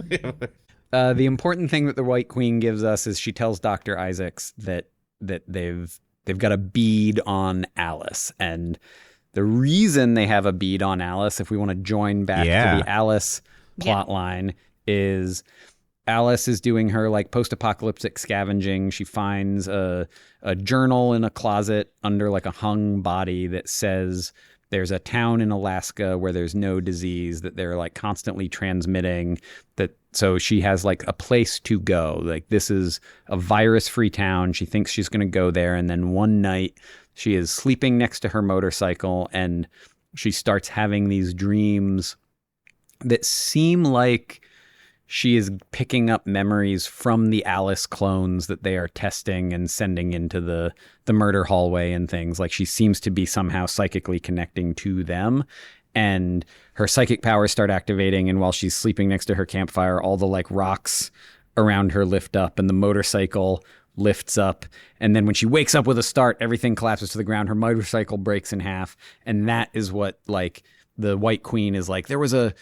The important thing that the White Queen gives us is she tells Dr. Isaacs that they've got a bead on Alice. And the reason they have a bead on Alice, if we want to join back to the Alice plot line, is Alice is doing her like post-apocalyptic scavenging. She finds a journal in a closet under like a hung body that says there's a town in Alaska where there's no disease, that they're like constantly transmitting, that so she has like a place to go. Like this is a virus-free town. She thinks she's going to go there. And then one night she is sleeping next to her motorcycle and she starts having these dreams that seem like she is picking up memories from the Alice clones that they are testing and sending into the murder hallway and things. Like she seems to be somehow psychically connecting to them. And her psychic powers start activating. And while she's sleeping next to her campfire, all the like rocks around her lift up and the motorcycle lifts up. And then when she wakes up with a start, everything collapses to the ground. Her motorcycle breaks in half. And that is what like the White Queen is like. There was a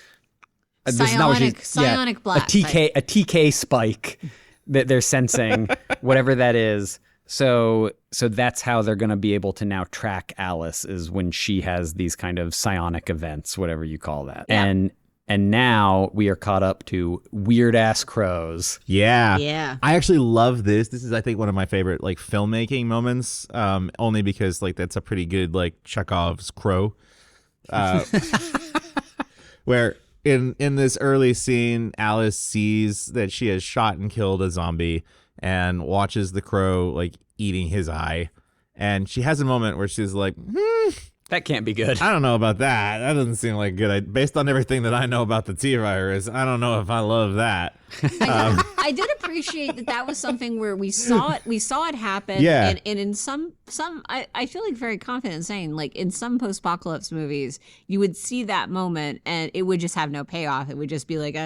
psionic black. A TK spike that they're sensing, whatever that is. So that's how they're going to be able to now track Alice, is when she has these kind of psionic events, whatever you call that. Yeah. And now we are caught up to weird ass crows. Yeah. Yeah. I actually love this. This is, I think, one of my favorite like filmmaking moments, only because like that's a pretty good like Chekov's crow. Where in this early scene, Alice sees that she has shot and killed a zombie and watches the crow like eating his eye. And she has a moment where she's like, that can't be good. I don't know about that. That doesn't seem like good. Based on everything that I know about the T-virus, I don't know if I love that. I did appreciate that was something where we saw it happen. Yeah. And in some I feel like very confident in saying, like in some post-apocalypse movies, you would see that moment and it would just have no payoff. It would just be like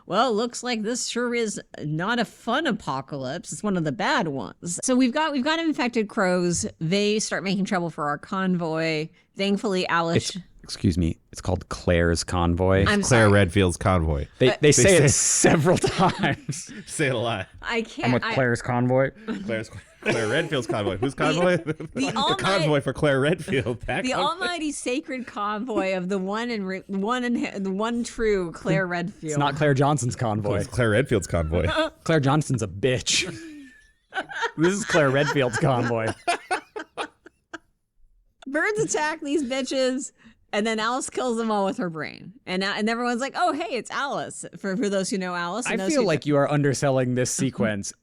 well, looks like this sure is not a fun apocalypse. It's one of the bad ones. So we've got infected crows. They start making trouble for our convoy. Thankfully, Alice. Excuse me. It's called Claire's convoy. Claire sorry. Redfield's convoy. They say it several times. Say it a lot. I can't. I'm with Claire's convoy. Claire Redfield's convoy. Whose convoy? The convoy for Claire Redfield. The almighty sacred convoy of the one true Claire Redfield. It's not Claire Johnson's convoy. It's Claire Redfield's convoy. Claire Johnson's a bitch. This is Claire Redfield's convoy. Birds attack these bitches, and then Alice kills them all with her brain. And everyone's like, oh, hey, it's Alice. For those who know Alice. I feel like you are underselling this sequence.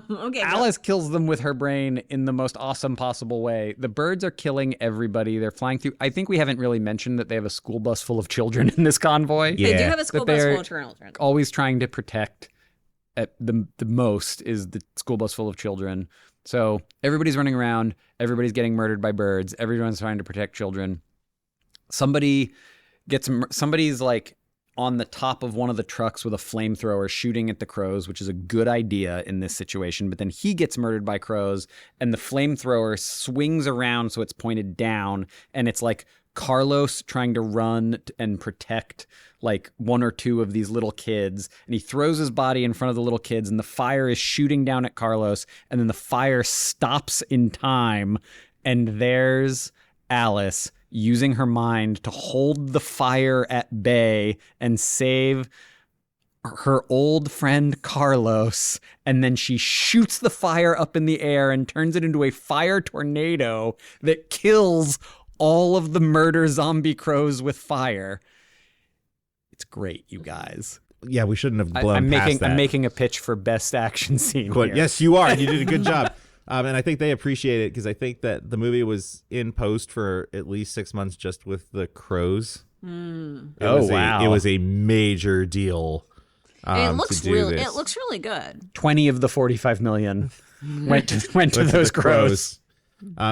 Okay. Alice kills them with her brain in the most awesome possible way. The birds are killing everybody. They're flying through. I think we haven't really mentioned that they have a school bus full of children in this convoy. Yeah. They do have a school bus full of children. Always trying to protect at the most is the school bus full of children. So everybody's running around. Everybody's getting murdered by birds. Everyone's trying to protect children. Somebody's like on the top of one of the trucks with a flamethrower shooting at the crows, which is a good idea in this situation. But then he gets murdered by crows and the flamethrower swings around so it's pointed down and it's like Carlos trying to run and protect like one or two of these little kids, and he throws his body in front of the little kids, and the fire is shooting down at Carlos, and then the fire stops in time, and there's Alice using her mind to hold the fire at bay and save her old friend Carlos, and then she shoots the fire up in the air and turns it into a fire tornado that kills all of the murder zombie crows with fire. It's great, you guys. Yeah, we shouldn't have blown past that. I'm making a pitch for best action scene here. Yes, you are. You did a good job. And I think they appreciate it because I think that the movie was in post for at least 6 months just with the crows. Wow. It was a major deal. It looks to do this. It looks really good. 20 of the 45 million went to those crows.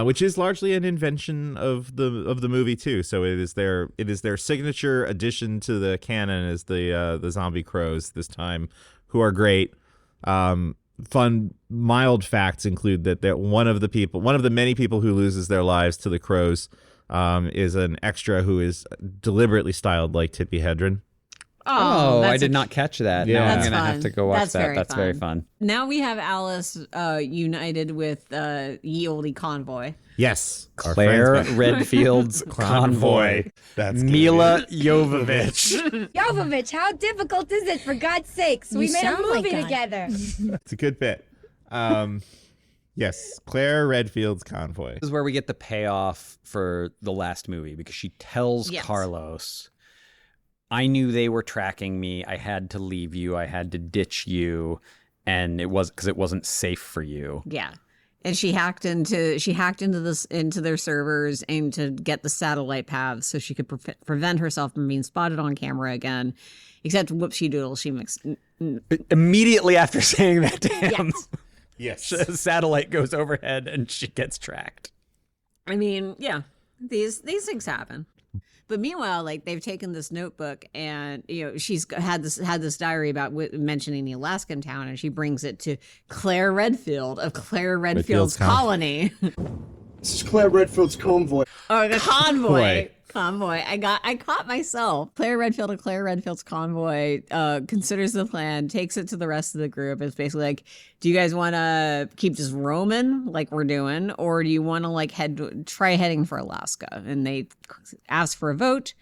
Which is largely an invention of the movie too. So it is their signature addition to the canon is the zombie crows this time, who are great. Fun mild facts include that one of the many people who loses their lives to the crows is an extra who is deliberately styled like Tippi Hedren. Oh, I did not catch that. Yeah. Now I'm That's going to have fun. to go watch That's that. very That's fun. very fun. Now we have Alice united with Ye Olde Convoy. Yes, our Claire friends- Redfield's convoy. That's Milla Jovovich. Jovovich, how difficult is it, for God's sakes? We You made a sound like movie God. together. It's a good bit. Yes, Claire Redfield's convoy. This is where we get the payoff for the last movie, because she tells Yes. Carlos, I knew they were tracking me. I had to leave you. I had to ditch you. And it was because it wasn't safe for you. Yeah. And she hacked into their servers, aimed to get the satellite paths so she could prevent herself from being spotted on camera again. Except whoopsie doodle, she mixed. Immediately after saying that to him, Yes. a satellite goes overhead and she gets tracked. I mean, yeah, these things happen. But meanwhile, like, they've taken this notebook, and she's had this diary about mentioning the Alaskan town, and she brings it to Claire Redfield of Claire Redfield's colony. This is Claire Redfield's convoy. Oh, the convoy. Convoy. I caught myself. Claire Redfield of Claire Redfield's convoy considers the plan, takes it to the rest of the group. It's basically like, do you guys want to keep just roaming like we're doing, or do you want to like try heading for Alaska? And they ask for a vote.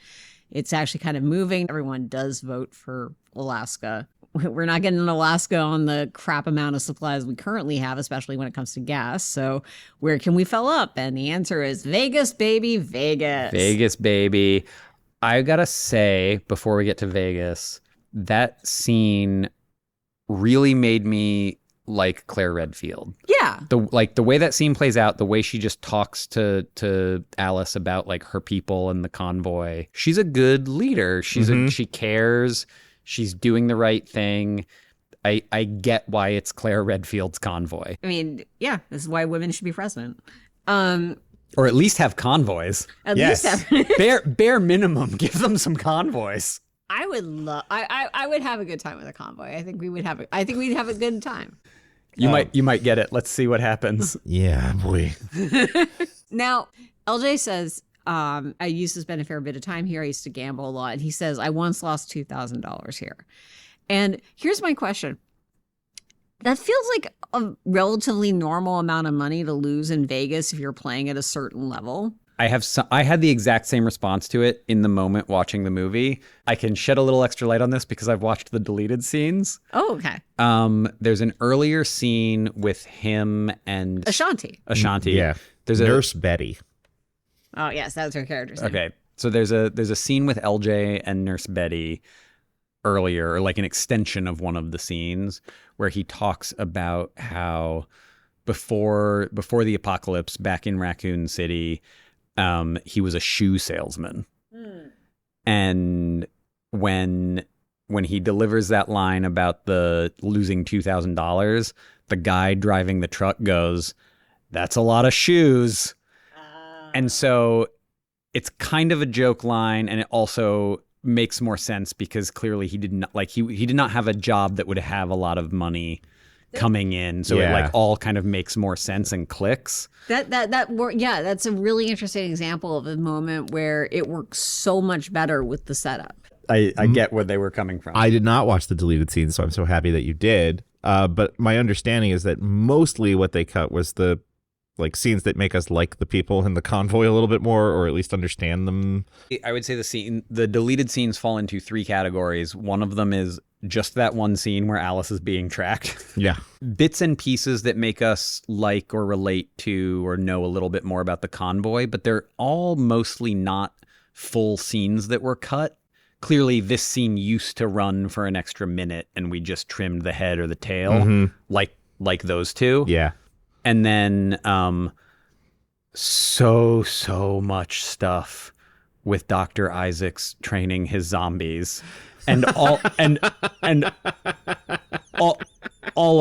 It's actually kind of moving. Everyone does vote for Alaska. We're not getting Alaska on the crap amount of supplies we currently have, especially when it comes to gas. So where can we fill up? And the answer is Vegas, baby, Vegas. Vegas, baby. I gotta say, before we get to Vegas, that scene really made me like Claire Redfield. Yeah. The way that scene plays out, the way she just talks to Alice about like her people and the convoy. She's a good leader. She cares. She's doing the right thing. I get why it's Claire Redfield's convoy. I mean, yeah, this is why women should be president. Or at least have convoys. At least have. bare minimum, give them some convoys. I would love. I would have a good time with a convoy. I think we'd have a good time. You might get it. Let's see what happens. Yeah, boy. Now, LJ says, I used to spend a fair bit of time here. I used to gamble a lot. And he says, I once lost $2,000 here. And here's my question. That feels like a relatively normal amount of money to lose in Vegas if you're playing at a certain level. I had the exact same response to it in the moment watching the movie. I can shed a little extra light on this because I've watched the deleted scenes. Oh, okay. There's an earlier scene with him and Ashanti. Yeah. There's Nurse Betty. Oh, yes, that was her character's name. Okay. So there's a scene with LJ and Nurse Betty earlier, or like an extension of one of the scenes, where he talks about how before the apocalypse back in Raccoon City, he was a shoe salesman. And when he delivers that line about the losing $2,000, the guy driving the truck goes, "That's a lot of shoes." And so it's kind of a joke line, and it also makes more sense because clearly he did not have a job that would have a lot of money coming in, so it like all kind of makes more sense and clicks. That's a really interesting example of a moment where it works so much better with the setup. I get where they were coming from. I did not watch the deleted scenes, so I'm so happy that you did. But my understanding is that mostly what they cut was the like scenes that make us like the people in the convoy a little bit more, or at least understand them. I would say the deleted scenes fall into 3 categories. One of them is just that one scene where Alice is being tracked. Yeah. Bits and pieces that make us like or relate to or know a little bit more about the convoy, but they're all mostly not full scenes that were cut. Clearly, this scene used to run for an extra minute, and we just trimmed the head or the tail, like those two. Yeah. And then so much stuff with Dr. Isaacs training his zombies, and all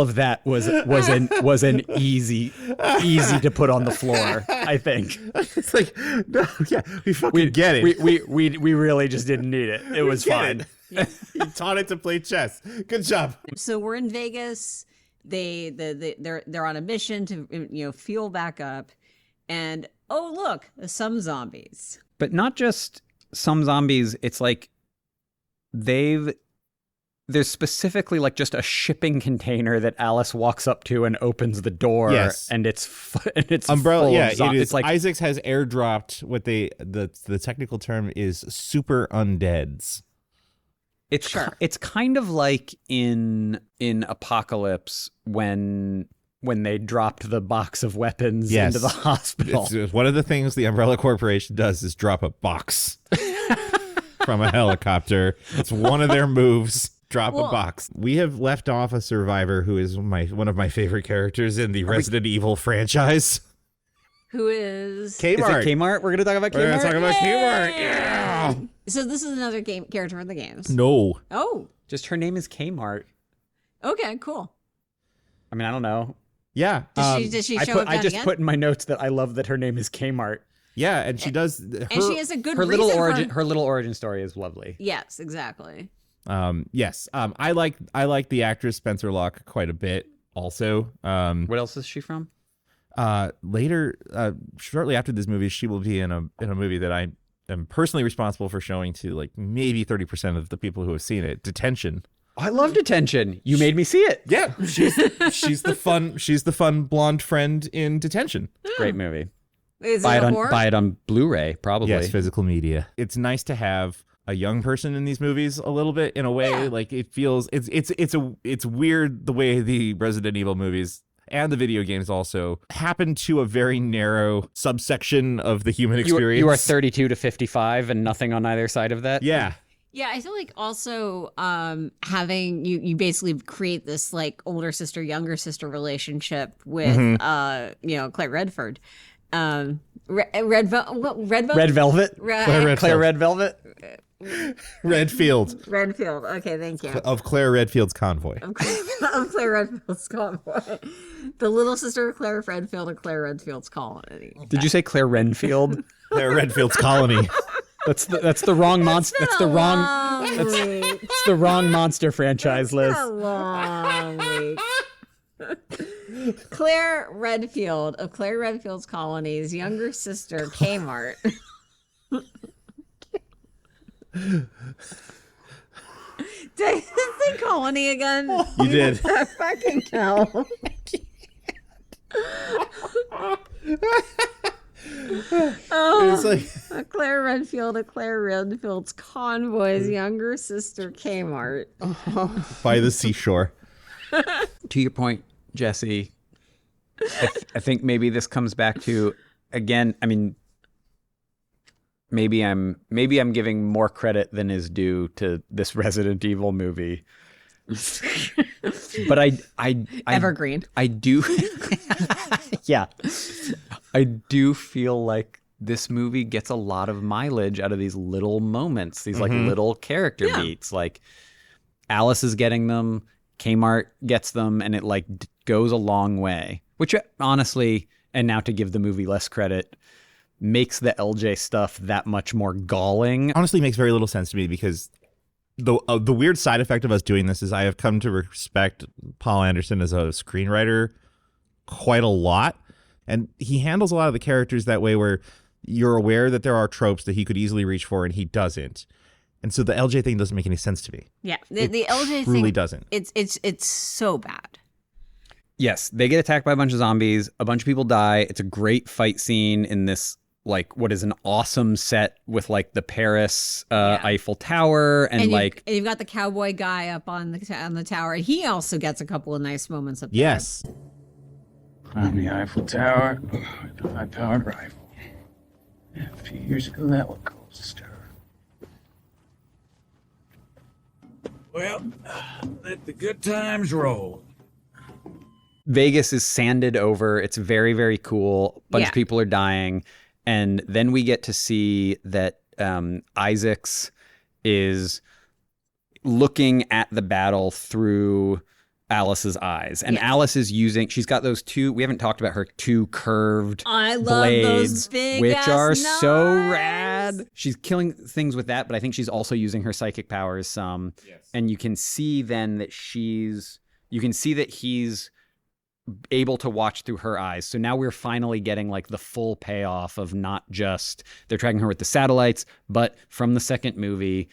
of that was an easy to put on the floor, I think. It's like, no, yeah, we get it. We really just didn't need it. It was fine. You taught it to play chess. Good job. So we're in Vegas. They're on a mission to fuel back up, and oh look, some zombies. But not just some zombies. It's like there's specifically like just a shipping container that Alice walks up to and opens the door. Yes. and it's umbrella. Full Yeah, of it is. It's like Isaacs has airdropped what the technical term is super undeads. It's kind of like in Apocalypse when they dropped the box of weapons into the hospital. It's one of the things the Umbrella Corporation does is drop a box from a helicopter. It's one of their moves. Drop a box. We have left off a survivor who is one of my favorite characters in the Resident Evil franchise. Who is K-Mart. Is it K-Mart? We're going to talk about K-Mart? We're going to talk about K-Mart. Yeah. So this is another character from the games. No. Oh. Just her name is K-Mart. Okay, cool. I mean, I don't know. Yeah. Does she show up I just again? put in my notes that I love that her name is K-Mart. Yeah, and she does. And she has a good her reason her little origin story is lovely. Yes, exactly. Yes. I like the actress Spencer Locke quite a bit also. What else is she from? Later, shortly after this movie, she will be in a movie that I am personally responsible for showing to like maybe 30% of the people who have seen it. Detention. I love Detention. You made me see it. Yeah, she's the fun blonde friend in Detention. Great movie. Buy it on Blu-ray, probably. Yes, physical media. It's nice to have a young person in these movies a little bit in a way. Like it feels it's weird the way the Resident Evil movies and the video games also happen to a very narrow subsection of the human experience. You are 32 to 55 and nothing on either side of that. Yeah. Yeah, I feel like also having you basically create this like older sister, younger sister relationship with Claire Redford. Red Velvet? Claire Red Velvet? Redfield. Okay, thank you. Of Claire Redfield's convoy. Of Claire Redfield's convoy. The little sister of Claire Redfield or Claire Redfield's colony. Did you say Claire Renfield? Claire Redfield's colony. That's the wrong monster. That's the wrong monster franchise, Liz. Claire Redfield of Claire Redfield's colony's younger sister, K-Mart. Did I say colony again? You did. Fucking hell. It's like Claire Redfield of Claire Redfield's convoy's younger sister, K-Mart. by the seashore. To your point, Jesse, I think maybe this comes back to, again, I mean, maybe I'm giving more credit than is due to this Resident Evil movie. But I Evergreen. I do yeah. I do feel like this movie gets a lot of mileage out of these little moments, these like little character beats. Like Alice is getting them, Kmart gets them, and it like goes a long way. Which honestly, and now to give the movie less credit, makes the LJ stuff that much more galling. Honestly, makes very little sense to me because the weird side effect of us doing this is I have come to respect Paul Anderson as a screenwriter quite a lot. And he handles a lot of the characters that way where you're aware that there are tropes that he could easily reach for and he doesn't. And so the LJ thing doesn't make any sense to me. Yeah, the LJ truly thing doesn't. It's so bad. Yes, they get attacked by a bunch of zombies. A bunch of people die. It's a great fight scene in this, like, what is an awesome set with, like, the Paris Eiffel Tower and you've got the cowboy guy up on the tower, and he also gets a couple of nice moments up there. Yes. On the Eiffel Tower with a high-powered rifle. Yeah, a few years ago, that would cause a stir. Well, let the good times roll. Vegas is sanded over. It's very, very cool. A bunch of people are dying. And then we get to see that Isaacs is looking at the battle through Alice's eyes. And Alice is she's got those two, we haven't talked about her two curved blades, those big which are knives. so rad. She's killing things with that, but I think she's also using her psychic powers some. Yes. And you can see then that he's able to watch through her eyes. So now we're finally getting like the full payoff of not just they're tracking her with the satellites, but from the second movie,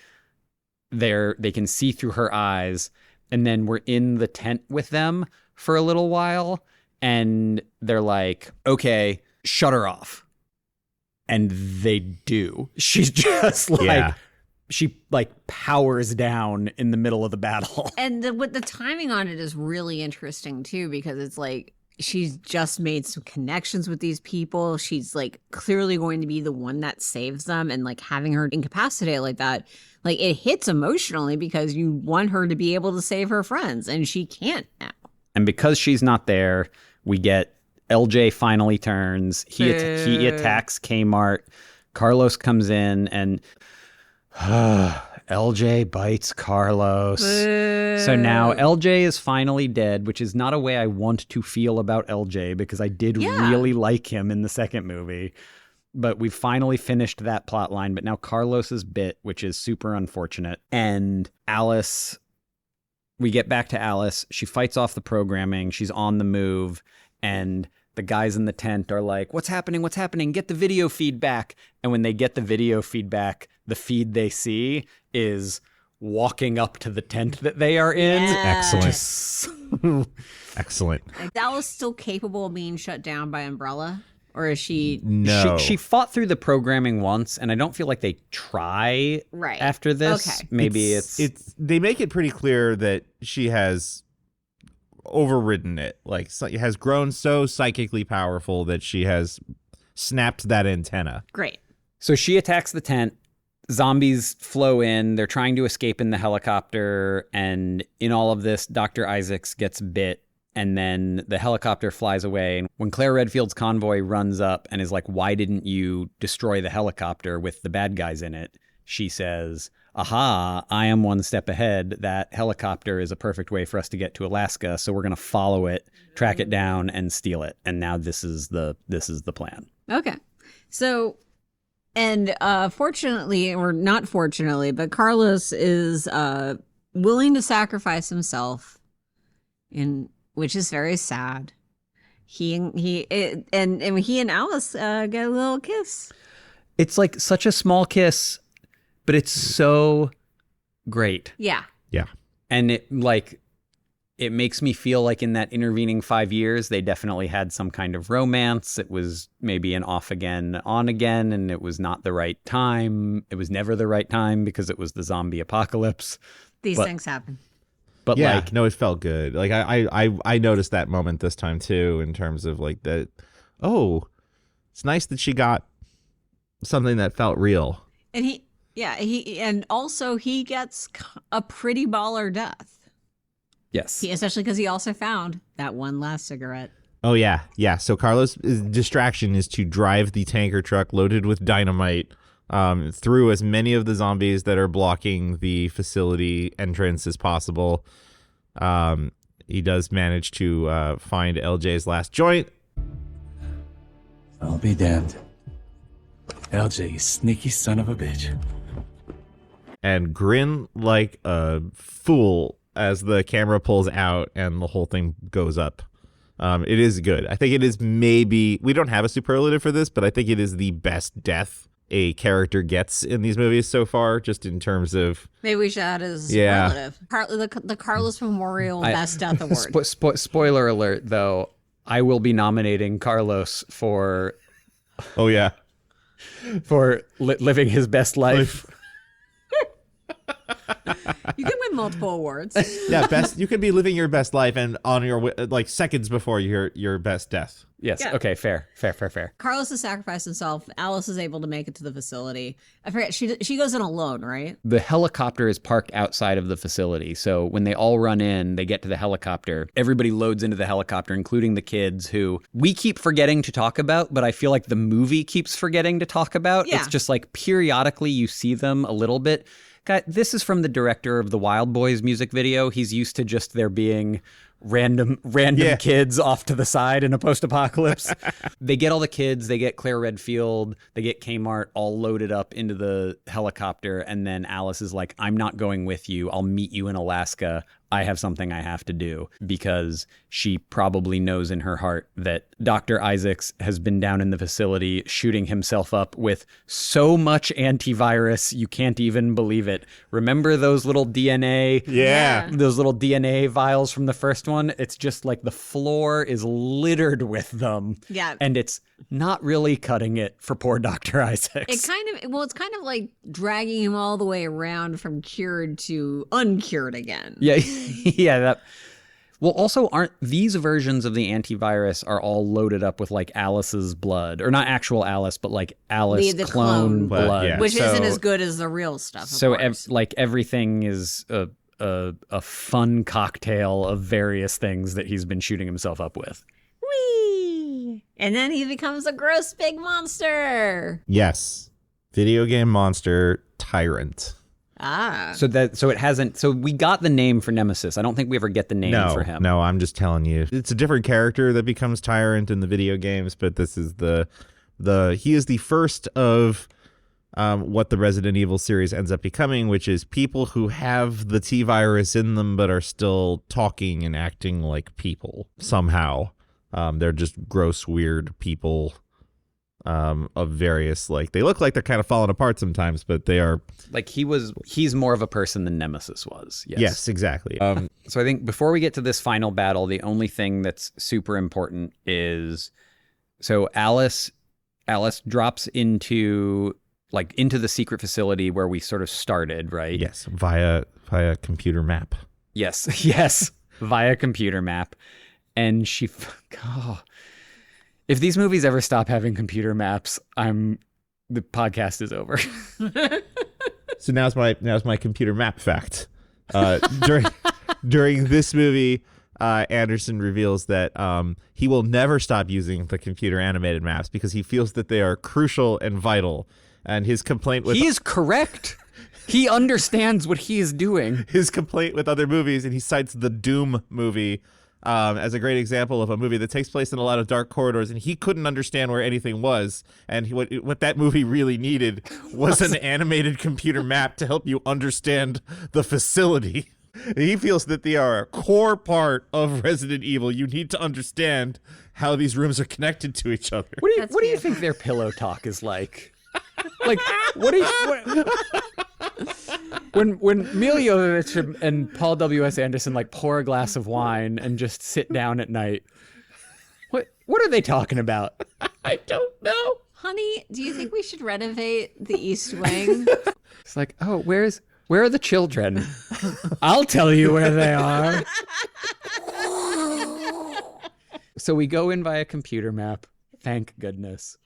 they can see through her eyes. And then we're in the tent with them for a little while, and they're like, okay, shut her off. And they do. She's just like, she like powers down in the middle of the battle. And the timing on it is really interesting too, because it's like she's just made some connections with these people. She's like clearly going to be the one that saves them, and like having her incapacitated like that, like it hits emotionally because you want her to be able to save her friends, and she can't now. And because she's not there, we get LJ finally turns. He attacks K-Mart. Carlos comes in and LJ bites Carlos. So now LJ is finally dead, which is not a way I want to feel about LJ because I did really like him in the second movie. But we've finally finished that plot line. But now Carlos is bit, which is super unfortunate. And Alice, we get back to Alice. She fights off the programming. She's on the move. And the guys in the tent are like, what's happening? What's happening? Get the video feedback. And when they get the video feedback, the feed they see is walking up to the tent that they are in. Excellent. Excellent. Is Alice still capable of being shut down by Umbrella? Or is she? No. She fought through the programming once, and I don't feel like they try after this. Okay. Maybe it's they make it pretty clear that she has overridden it. Like, has grown so psychically powerful that she has snapped that antenna. Great. So she attacks the tent. Zombies flow in. They're trying to escape in the helicopter. And in all of this, Dr. Isaacs gets bit. And then the helicopter flies away. And when Claire Redfield's convoy runs up and is like, why didn't you destroy the helicopter with the bad guys in it? She says, aha, I am one step ahead. That helicopter is a perfect way for us to get to Alaska. So we're going to follow it, track it down, and steal it. And now this is the plan. Okay. So, and fortunately, or not fortunately, but Carlos is willing to sacrifice himself, which is very sad. He and Alice get a little kiss. It's like such a small kiss, but it's so great. Yeah. Yeah. And it makes me feel like in that intervening 5 years, they definitely had some kind of romance. It was maybe an off again, on again, and it was not the right time. It was never the right time because it was the zombie apocalypse. These things happen. But yeah, no, it felt good. Like I noticed that moment this time too, in terms of like that. Oh, it's nice that she got something that felt real. And he gets a pretty baller death. Yes. Especially because he also found that one last cigarette. Oh, yeah. Yeah. So Carlos' distraction is to drive the tanker truck loaded with dynamite through as many of the zombies that are blocking the facility entrance as possible. He does manage to find LJ's last joint. I'll be damned. LJ, you sneaky son of a bitch. and grin like a fool as the camera pulls out and the whole thing goes up. It is good. I think it is maybe, we don't have a superlative for this, but I think it is the best death a character gets in these movies so far, just in terms of... Maybe we should add as superlative. The Carlos Memorial Best Death Award. Spoiler alert, though, I will be nominating Carlos for... Oh, yeah. For living his best life. You can win multiple awards. Yeah, best. You could be living your best life and on your like seconds before your best death. Yes. Yeah. Okay. Fair. Carlos has sacrificed himself. Alice is able to make it to the facility. I forget. She goes in alone, right? The helicopter is parked outside of the facility. So when they all run in, they get to the helicopter. Everybody loads into the helicopter, including the kids who we keep forgetting to talk about, but I feel like the movie keeps forgetting to talk about. Yeah. It's just like periodically you see them a little bit. God, this is from the director of the Wild Boys music video. He's used to just there being random kids off to the side in a post-apocalypse. They get all the kids, they get Claire Redfield, they get K-Mart all loaded up into the helicopter, and then Alice is like, I'm not going with you. I'll meet you in Alaska. I have something I have to do, because she probably knows in her heart that Dr. Isaacs has been down in the facility shooting himself up with so much antivirus, you can't even believe it. Remember those little DNA? Yeah. Those little DNA vials from the first one? It's just like the floor is littered with them. Yeah. And it's not really cutting it for poor Dr. Isaacs. It's kind of like dragging him all the way around from cured to uncured again. Yeah. Yeah, well, also aren't these versions of the antivirus are all loaded up with like Alice's blood, or not actual Alice, but like Alice the clone blood, yeah. Which isn't as good as the real stuff. So like everything is a fun cocktail of various things that he's been shooting himself up with. Whee! And then he becomes a gross big monster. Yes. Video game monster tyrant. So we got the name for Nemesis. I don't think we ever get the name for him. No, I'm just telling you. It's a different character that becomes tyrant in the video games, but this is he is the first of what the Resident Evil series ends up becoming, which is people who have the T virus in them but are still talking and acting like people somehow. They're just gross, weird people. Of various, like, they look like they're kind of falling apart sometimes, but they are like he's more of a person than Nemesis was. Yes, exactly. So I think before we get to this final battle, the only thing that's super important is, so Alice drops into the secret facility where we sort of started, right? Yes, via computer map. Yes, via computer map, and if these movies ever stop having computer maps, the podcast is over. So now's my computer map fact. During this movie, Anderson reveals that he will never stop using the computer animated maps because he feels that they are crucial and vital. And his complaint with... He is correct. He understands what he is doing. His complaint with other movies, and he cites the Doom movie as a great example of a movie that takes place in a lot of dark corridors, and he couldn't understand where anything was. And what that movie really needed was an animated computer map to help you understand the facility. He feels that they are a core part of Resident Evil. You need to understand how these rooms are connected to each other. What do you think their pillow talk is like? Like, when Milla Jovovich and Paul W.S. Anderson like pour a glass of wine and just sit down at night, what are they talking about? I don't know. Honey, do you think we should renovate the East Wing? It's like, oh, where are the children? I'll tell you where they are. So we go in via computer map. Thank goodness.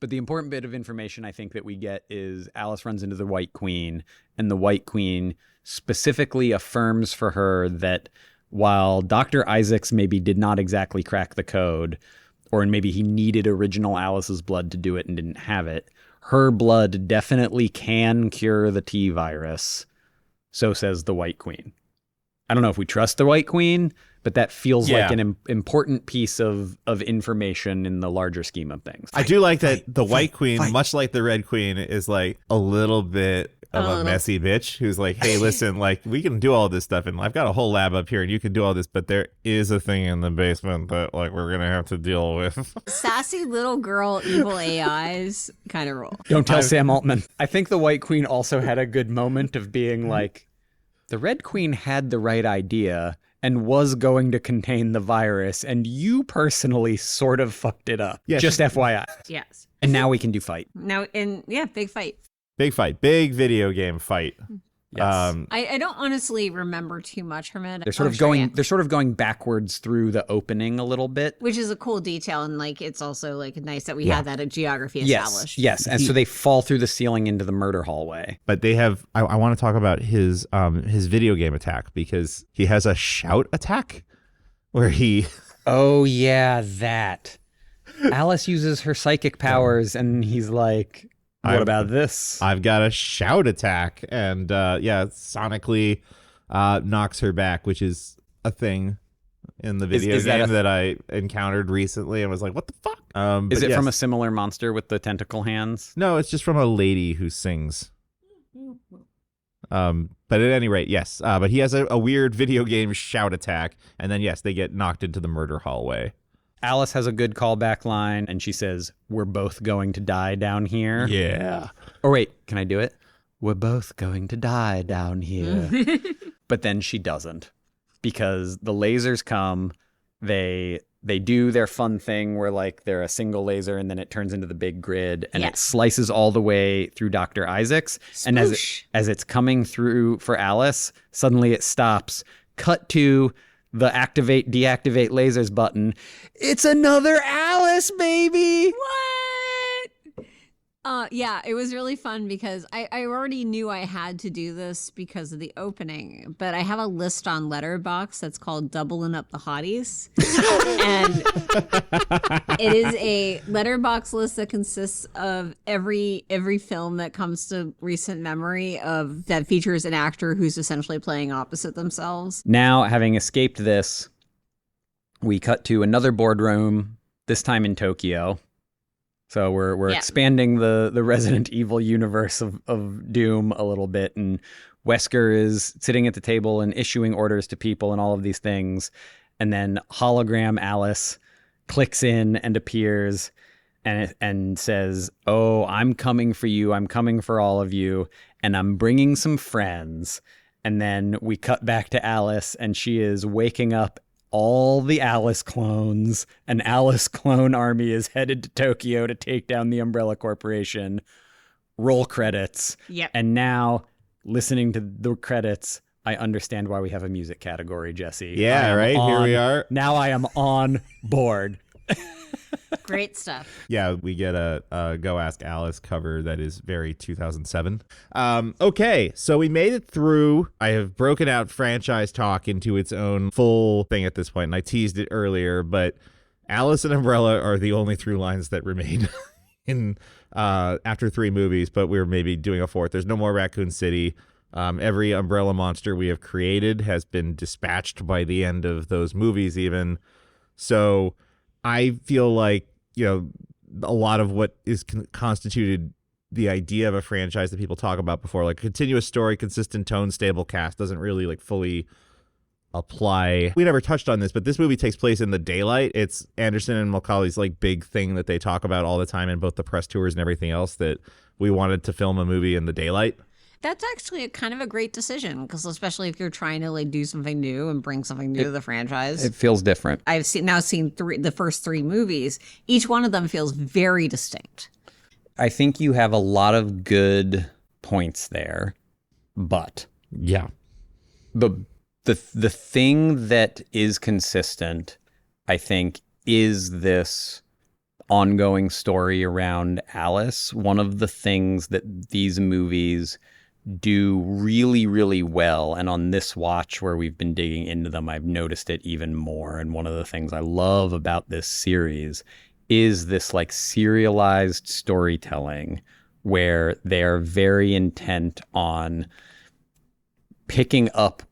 But the important bit of information I think that we get is Alice runs into the White Queen, and the White Queen specifically affirms for her that while Dr. Isaacs maybe did not exactly crack the code, or maybe he needed original Alice's blood to do it and didn't have it, her blood definitely can cure the T virus. So says the White Queen. I don't know if we trust the White Queen, but that feels like an important piece of information in the larger scheme of things. I do like that the White Queen, much like the Red Queen, is like a little bit a messy bitch who's like, hey, listen, like we can do all this stuff and I've got a whole lab up here and you can do all this, but there is a thing in the basement that like we're gonna have to deal with. Sassy little girl, evil AIs kind of rule. Don't tell Sam Altman. I think the White Queen also had a good moment of being like, the Red Queen had the right idea and was going to contain the virus, and you personally sort of fucked it up. Yes. Just FYI. Yes. And now we can do fight. Now, big fight. Big fight. Big video game fight. Yes. I don't honestly remember too much from it. They're sort of going backwards through the opening a little bit, which is a cool detail, and like it's also like nice that we had that geography established. Yes. And so they fall through the ceiling into the murder hallway. But they have. I want to talk about his video game attack because he has a shout attack where he. Oh yeah, that. Alice uses her psychic powers, and he's like, what about this? I've got a shout attack, and sonically knocks her back, which is a thing in the video game that I encountered recently. I was like, what the fuck? Is it from a similar monster with the tentacle hands? No, it's just from a lady who sings. But at any rate, yes. But he has a weird video game shout attack, and then yes, they get knocked into the murder hallway. Alice has a good callback line, and she says, we're both going to die down here. Yeah. Or wait, can I do it? We're both going to die down here. But then she doesn't, because the lasers come, they do their fun thing where like they're a single laser and then it turns into the big grid and it slices all the way through Dr. Isaacs. Spoosh. And as it's coming through for Alice, suddenly it stops. Cut to the activate, deactivate lasers button. It's another Alice, baby! What? Yeah, it was really fun because I already knew I had to do this because of the opening, but I have a list on Letterboxd that's called Doubling Up the Hotties. And it is a Letterboxd list that consists of every film that comes to recent memory of that features an actor who's essentially playing opposite themselves. Now, having escaped this, we cut to another boardroom, this time in Tokyo. So we're expanding the Resident Evil universe of Doom a little bit, and Wesker is sitting at the table and issuing orders to people and all of these things, and then hologram Alice clicks in and appears and says, "Oh, I'm coming for you. I'm coming for all of you, and I'm bringing some friends." And then we cut back to Alice, and she is waking up all the Alice clones. An Alice clone army is headed to Tokyo to take down the Umbrella Corporation. Roll credits. Yep. And now, listening to the credits, I understand why we have a music category, Jesse. Yeah, right? Here we are. Now I am on board. Great stuff. Yeah, we get a Go Ask Alice cover that is very 2007. Okay, so we made it through. I have broken out franchise talk into its own full thing at this point, and I teased it earlier, but Alice and Umbrella are the only through lines that remain in after 3 movies, but we're maybe doing a 4th. There's no more Raccoon City. Every Umbrella monster we have created has been dispatched by the end of those movies even. So I feel like, a lot of what is constituted the idea of a franchise that people talk about before, like continuous story, consistent tone, stable cast, doesn't really like fully apply. We never touched on this, but this movie takes place in the daylight. It's Anderson and Mulchally's like big thing that they talk about all the time in both the press tours and everything else, that we wanted to film a movie in the daylight. That's actually a kind of a great decision, because especially if you're trying to like do something new and bring something new to the franchise. It feels different. I've seen the first 3 movies. Each one of them feels very distinct. I think you have a lot of good points there, but yeah, the thing that is consistent, I think, is this ongoing story around Alice. One of the things that these movies do really, really well, and on this watch where we've been digging into them, I've noticed it even more. And one of the things I love about this series is this like serialized storytelling where they're very intent on picking up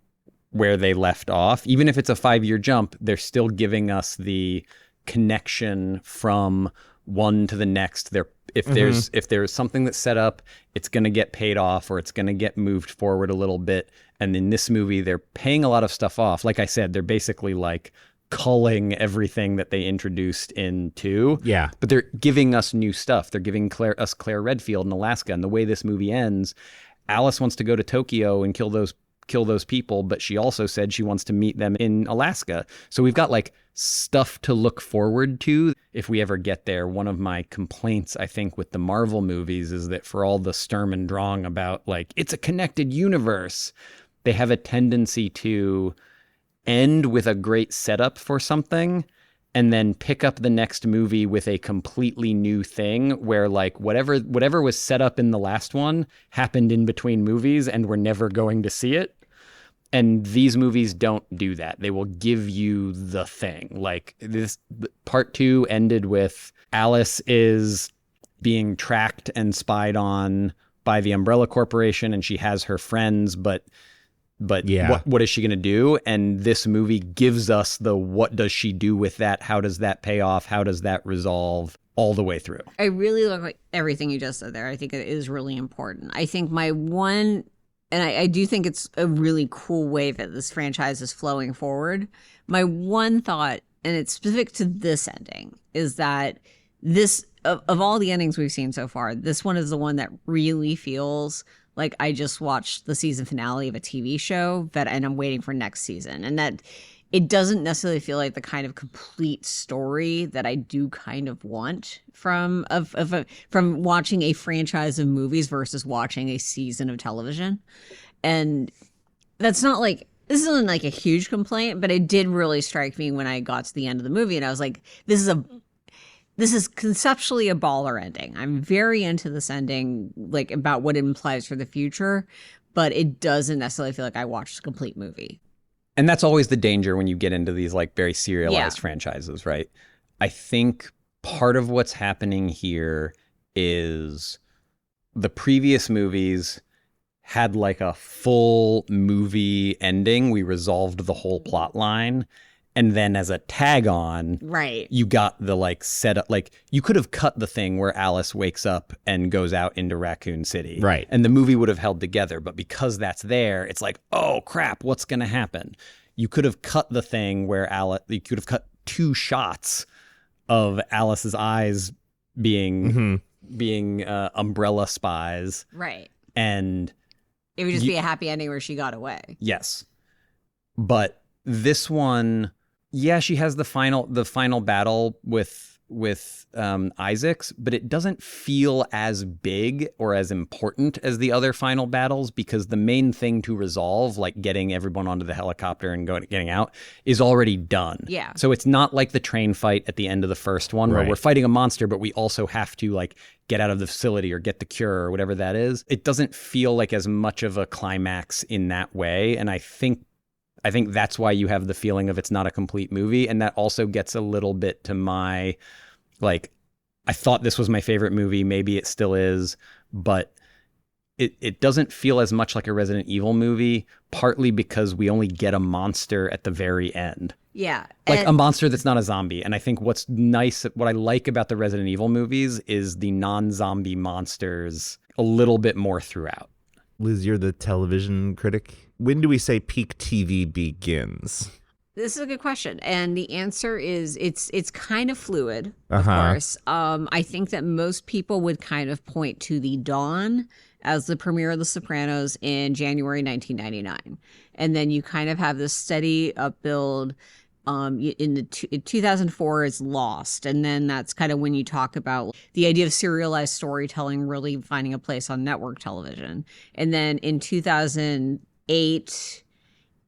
where they left off. Even if it's a 5-year jump, they're still giving us the connection from one to the next. If there's something that's set up, it's going to get paid off or it's going to get moved forward a little bit. And in this movie, they're paying a lot of stuff off. Like I said, they're basically like culling everything that they introduced in 2. Yeah. But they're giving us new stuff. They're giving Claire Redfield in Alaska. And the way this movie ends, Alice wants to go to Tokyo and kill those people, but she also said she wants to meet them in Alaska. So we've got like stuff to look forward to if we ever get there. One of my complaints, I think, with the Marvel movies is that for all the Sturm und Drang about like, it's a connected universe, they have a tendency to end with a great setup for something and then pick up the next movie with a completely new thing where like whatever was set up in the last one happened in between movies and we're never going to see it. And these movies don't do that. They will give you the thing. Like this part 2 ended with Alice is being tracked and spied on by the Umbrella Corporation and she has her friends, but yeah. What is she going to do? And this movie gives us the what does she do with that? How does that pay off? How does that resolve all the way through? I really like everything you just said there. I think it is really important. I think my one, and I do think it's a really cool way that this franchise is flowing forward. My one thought, and it's specific to this ending, is that this, of all the endings we've seen so far, this one is the one that really feels like I just watched the season finale of a TV show and I'm waiting for next season. And that it doesn't necessarily feel like the kind of complete story that I do kind of want from watching a franchise of movies versus watching a season of television. And that's not like, this isn't like a huge complaint, but it did really strike me when I got to the end of the movie and I was like, this is conceptually a baller ending. I'm very into this ending, like about what it implies for the future, but it doesn't necessarily feel like I watched a complete movie. And that's always the danger when you get into these like very serialized franchises, right? I think part of what's happening here is the previous movies had like a full movie ending. We resolved the whole plot line. And then as a tag on, right, you got the like setup, like you could have cut the thing where Alice wakes up and goes out into Raccoon City. Right. And the movie would have held together. But because that's there, it's like, oh crap, what's going to happen? You could have cut the thing where you could have cut 2 shots of Alice's eyes being umbrella spies. Right. And it would just be a happy ending where she got away. Yes. But this one, yeah, she has the final battle with Isaacs, but it doesn't feel as big or as important as the other final battles because the main thing to resolve, like getting everyone onto the helicopter and getting out, is already done. Yeah. So it's not like the train fight at the end of the first one where we're fighting a monster, but we also have to like get out of the facility or get the cure or whatever that is. It doesn't feel like as much of a climax in that way, and I think that's why you have the feeling of it's not a complete movie. And that also gets a little bit to my, like, I thought this was my favorite movie. Maybe it still is, but it doesn't feel as much like a Resident Evil movie, partly because we only get a monster at the very end. Yeah. Like a monster that's not a zombie. And I think what I like about the Resident Evil movies is the non-zombie monsters a little bit more throughout. Liz, you're the television critic. When do we say peak TV begins? This is a good question. And the answer is it's kind of fluid, of course. I think that most people would kind of point to The Dawn as the premiere of The Sopranos in January 1999. And then you kind of have this steady upbuild. In 2004 is Lost, and then that's kind of when you talk about the idea of serialized storytelling really finding a place on network television. And then in 2008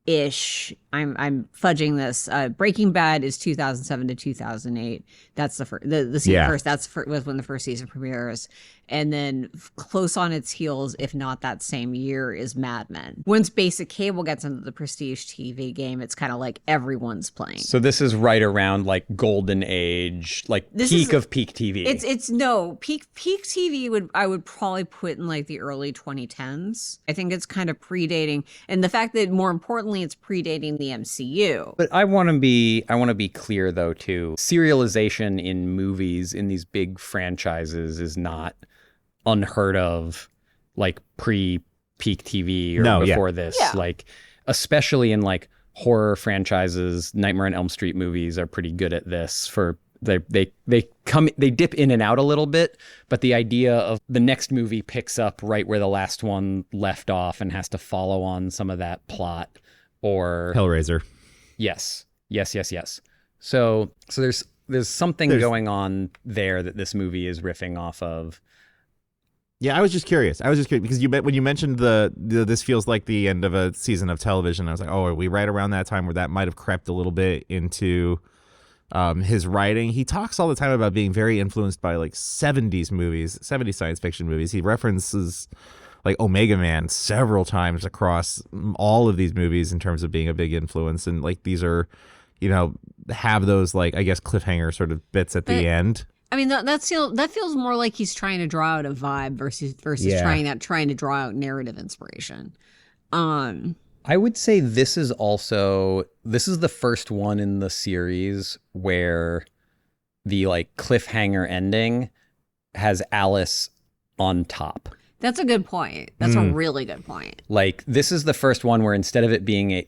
ish, I'm fudging this. Breaking Bad is 2007 to 2008. That's the first. The season first. Was when the first season premieres, And then close on its heels, if not that same year, is Mad Men. Once basic cable gets into the prestige TV game, it's kind of like everyone's playing. So this is right around like golden age, like peak of peak TV. It's peak TV I would probably put in like the early 2010s. I think it's kind of predating, and the fact that more importantly it's predating the MCU. But I want to be clear though too. Serialization in movies in these big franchises is not unheard of, like pre-peak TV or before this. Yeah. Like especially in like horror franchises, Nightmare on Elm Street movies are pretty good at this. They dip in and out a little bit, but the idea of the next movie picks up right where the last one left off and has to follow on some of that plot. Or Hellraiser. Yes. So there's something going on there that this movie is riffing off of. Yeah, I was just curious because when you mentioned the this feels like the end of a season of television, I was like, oh, are we right around that time where that might have crept a little bit into his writing? He talks all the time about being very influenced by like 70s science fiction movies. He references like Omega Man several times across all of these movies in terms of being a big influence, and like these are, have those like I guess cliffhanger sort of bits at the end. I mean, that feels more like he's trying to draw out a vibe versus trying to draw out narrative inspiration. I would say this is the first one in the series where the like cliffhanger ending has Alice on top. That's a good point. That's a really good point. Like this is the first one where instead of it being a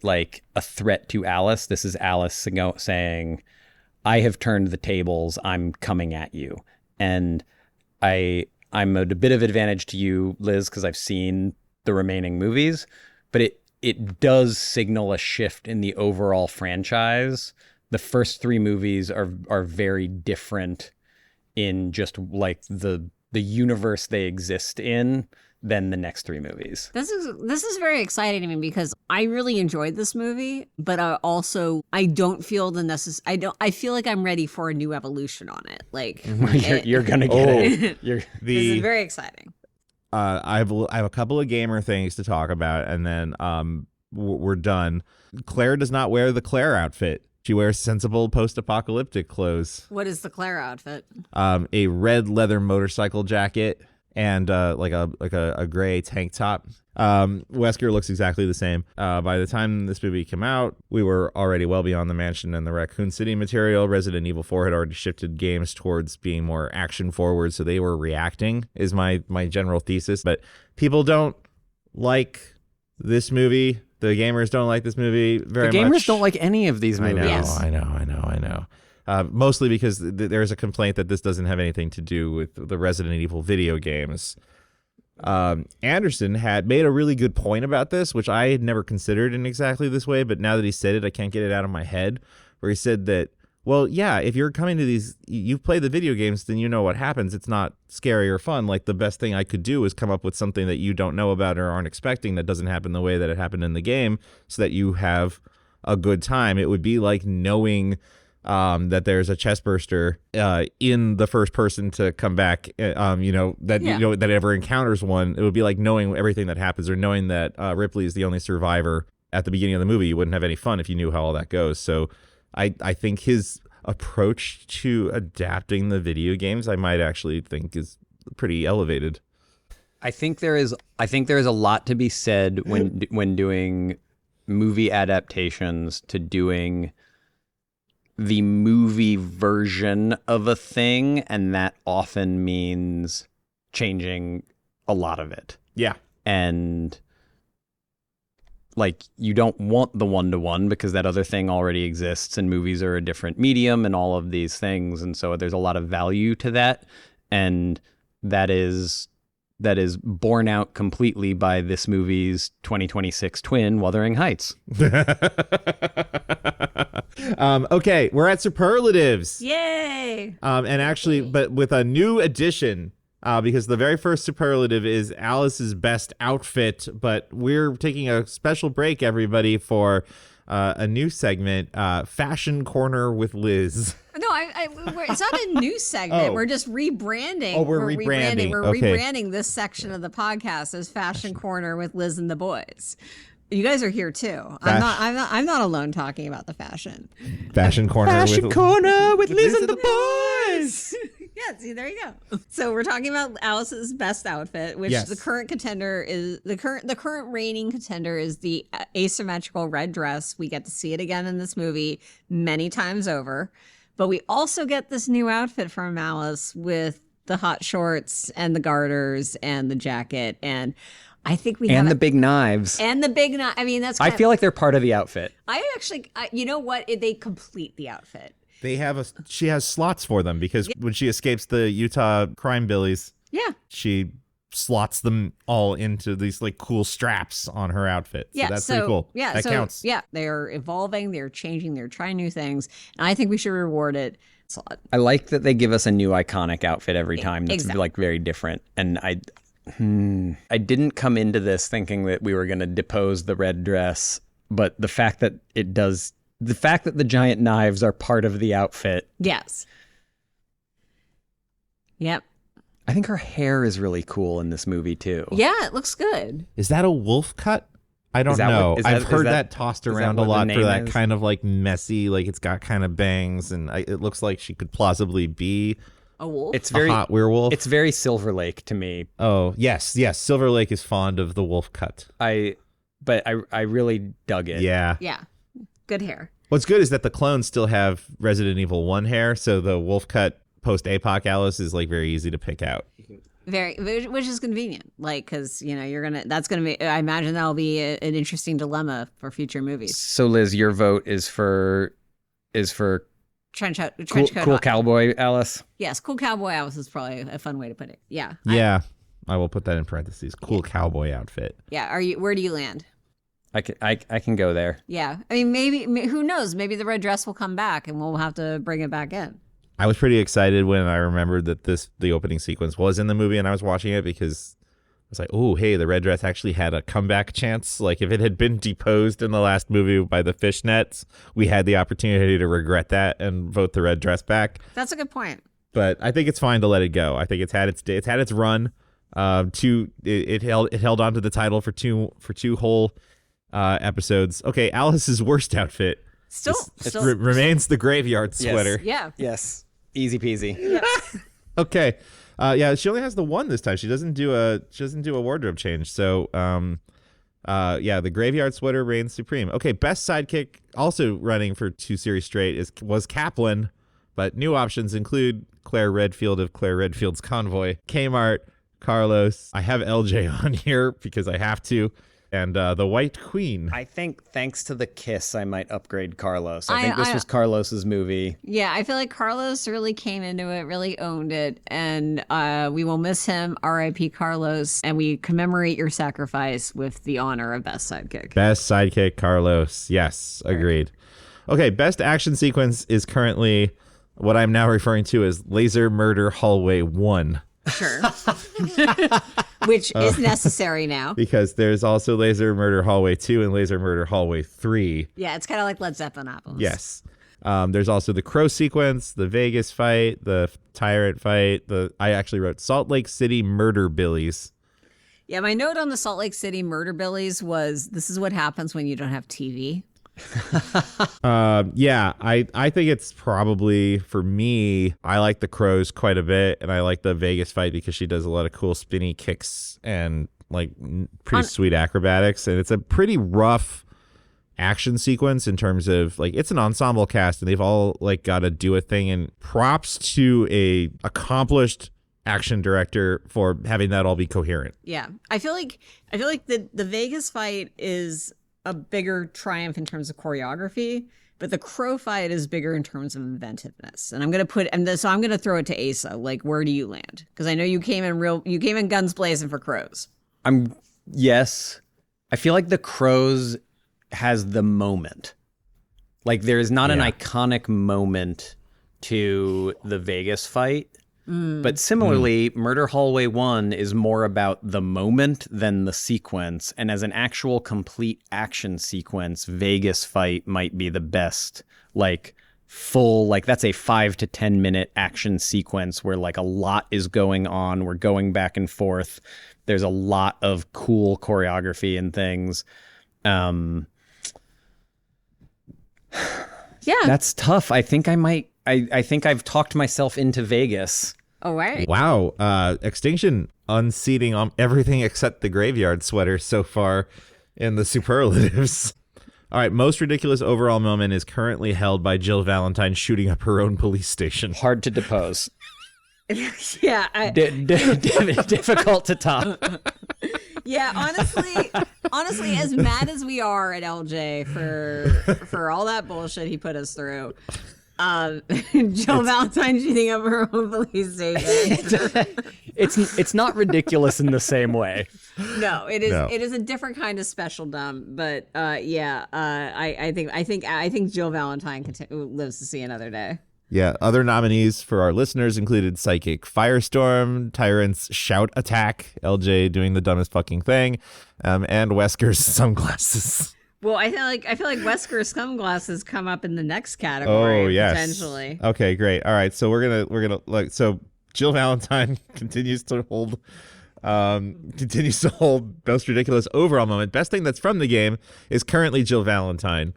threat to Alice, this is Alice saying, I have turned the tables. I'm coming at you. And I'm a bit of advantage to you, Liz, because I've seen the remaining movies, but it does signal a shift in the overall franchise. The first three movies are very different in just like the universe they exist in than the next three movies. This is very exciting to me because I really enjoyed this movie, but I don't feel I feel like I'm ready for a new evolution on it. Like you're gonna get it. This is very exciting. I have a couple of gamer things to talk about, and then we're done. Claire does not wear the Claire outfit. She wears sensible post-apocalyptic clothes. What is the Claire outfit? A red leather motorcycle jacket and like a gray tank top. Wesker looks exactly the same. By the time this movie came out, we were already well beyond the mansion and the Raccoon City material. Resident Evil 4 had already shifted games towards being more action forward, so they were reacting, is my general thesis. But people don't like this movie. The gamers don't like this movie very much. The gamers don't like any of these movies. I know. Mostly because there's a complaint that this doesn't have anything to do with the Resident Evil video games. Anderson had made a really good point about this, which I had never considered in exactly this way, but now that he said it, I can't get it out of my head, where he said that, well, yeah, if you're coming to these, you've played the video games, then you know what happens. It's not scary or fun. Like, the best thing I could do is come up with something that you don't know about or aren't expecting that doesn't happen the way that it happened in the game so that you have a good time. It would be like knowing that there's a chest burster in the first person to come back, that ever encounters one. It would be like knowing everything that happens, or knowing that Ripley is the only survivor at the beginning of the movie. You wouldn't have any fun if you knew how all that goes. So I think his approach to adapting the video games, I might actually think is pretty elevated. I think there is a lot to be said when doing movie adaptations to doing the movie version of a thing, and that often means changing a lot of it. Yeah. And like, you don't want the one-to-one because that other thing already exists, and movies are a different medium and all of these things, and so there's a lot of value to that, and that is borne out completely by this movie's 2026 twin, Wuthering Heights. Okay, we're at superlatives. Yay! And actually, but with a new addition, because the very first superlative is Alice's best outfit, but we're taking a special break, everybody, for a new segment, Fashion Corner with Liz. No, it's not a new segment. Oh. We're just rebranding. Oh, we're rebranding. We're Okay. rebranding this section of the podcast as Fashion Corner with Liz and the boys. You guys are here too. I'm not alone talking about the fashion. Fashion Corner with Liz and the boys. Yeah, see, there you go. So we're talking about Alice's best outfit, which Yes. the current contender is the current reigning contender is the asymmetrical red dress. We get to see it again in this movie many times over, but we also get this new outfit from Alice with the hot shorts and the garters and the jacket, and I think we have And the big knives. and the big knife. I mean, that's. I feel like they're part of the outfit. You know what? They complete the outfit. She has slots for them because when she escapes the Utah crime billies, Yeah. she slots them all into these like cool straps on her outfit. So Yeah, that's pretty cool. Yeah, that counts. Yeah, they're evolving, they're changing, they're trying new things, and I think we should reward it. I like that they give us a new iconic outfit every time that's Exactly. like very different. And I didn't come into this thinking that we were going to depose the red dress, but the fact that the giant knives are part of the outfit. Yes. Yep. I think her hair is really cool in this movie too. Yeah, it looks good. Is that a wolf cut? I don't know. I've heard that tossed around a lot for that kind of like messy, like it's got kind of bangs, and it looks like she could plausibly be a wolf. It's very hot werewolf. It's very Silver Lake to me. Oh yes. Silver Lake is fond of the wolf cut. But I really dug it. Yeah. Yeah. Good hair. What's good is that the clones still have Resident Evil 1 hair, so the wolf cut post APOC Alice is like very easy to pick out. Which is convenient, like, because that's gonna be. I imagine that'll be an interesting dilemma for future movies. So Liz, your vote is for Trench cool coat. cowboy Alice. Yes, cool cowboy Alice is probably a fun way to put it. Yeah. Yeah, I will put that in parentheses. Cool cowboy outfit. Yeah. Where do you land? I can go there. Yeah. I mean, maybe who knows? Maybe the red dress will come back, and we'll have to bring it back in. I was pretty excited when I remembered that the opening sequence was in the movie and I was watching it because I was like, oh, hey, the red dress actually had a comeback chance. Like if it had been deposed in the last movie by the fishnets, we had the opportunity to regret that and vote the red dress back. That's a good point. But I think it's fine to let it go. I think it's had its run. It held on to the title for two whole episodes. Okay, Alice's worst outfit still remains the graveyard sweater. Yeah. Yes. Easy peasy. Yeah. Okay. Yeah, she only has the one this time. She doesn't do a wardrobe change. So yeah, the graveyard sweater reigns supreme. Okay, best sidekick also running for 2 series straight was Kaplan, but new options include Claire Redfield of Claire Redfield's Convoy, K-Mart, Carlos. I have LJ on here because I have to. And the White Queen. I think thanks to the kiss, I might upgrade Carlos. I think this was Carlos's movie. Yeah, I feel like Carlos really came into it, really owned it, and we will miss him. R.I.P. Carlos, and we commemorate your sacrifice with the honor of best sidekick. Best sidekick, Carlos. Yes, agreed. Okay, best action sequence is currently what I'm now referring to as Laser Murder Hallway 1. Sure. Which is necessary now. Because there's also Laser Murder Hallway 2 and Laser Murder Hallway 3. Yeah, it's kind of like Led Zeppelin albums. Yes. There's also the Crow sequence, the Vegas fight, the Tyrant fight. I actually wrote Salt Lake City Murder Billies. Yeah, my note on the Salt Lake City Murder Billies was, this is what happens when you don't have TV. Yeah, I think it's probably, for me, I like the Crows quite a bit, and I like the Vegas fight because she does a lot of cool spinny kicks and like pretty sweet acrobatics, and it's a pretty rough action sequence in terms of like it's an ensemble cast and they've all like got to do a thing, and props to a accomplished action director for having that all be coherent. Yeah, I feel like the Vegas fight is a bigger triumph in terms of choreography, but the Crow fight is bigger in terms of inventiveness. And I'm gonna throw it to Asa. Like, where do you land? Because I know you came in guns blazing for Crows. Yes. I feel like the Crows has the moment. Like there is not an iconic moment to the Vegas fight, But similarly, Murder Hallway 1 is more about the moment than the sequence. And as an actual complete action sequence, Vegas fight might be the best, like full, like that's a 5 to 10 minute action sequence where like a lot is going on. We're going back and forth. There's a lot of cool choreography and things. Yeah. That's tough. I think I might, I think I've talked myself into Vegas. Oh, right. Wow. Extinction unseating on everything except the graveyard sweater so far in the superlatives. All right. Most ridiculous overall moment is currently held by Jill Valentine shooting up her own police station. Hard to depose. Yeah. Difficult to top. Yeah, honestly, as mad as we are at LJ for all that bullshit he put us through, Jill Valentine shooting up her own police station. It's not ridiculous in the same way. No, it is. No. It is a different kind of special dumb. But I think Jill Valentine lives to see another day. Yeah, other nominees for our listeners included Psychic Firestorm, Tyrant's Shout Attack, LJ doing the dumbest fucking thing, and Wesker's Sunglasses. Well, I feel like Wesker's Sunglasses come up in the next category. Oh, yes. Potentially. Okay, great. All right, so we're gonna like so Jill Valentine continues to hold most ridiculous overall moment. Best thing that's from the game is currently Jill Valentine.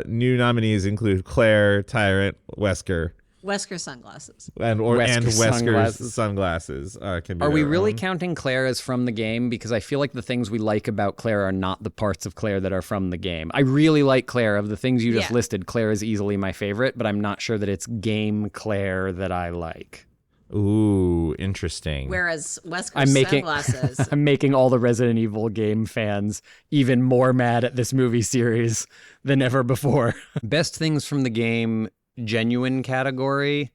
New nominees include Claire, Tyrant, Wesker. Wesker's Sunglasses. And Wesker's Sunglasses. Can be Are we their really own. counting Claire as from the game? Because I feel like the things we like about Claire are not the parts of Claire that are from the game. I really like Claire. Of the things you just listed, Claire is easily my favorite, but I'm not sure that it's game Claire that I like. Ooh, interesting. Whereas Wesker's Sunglasses. I'm making all the Resident Evil game fans even more mad at this movie series than ever before. Best things from the game, genuine category,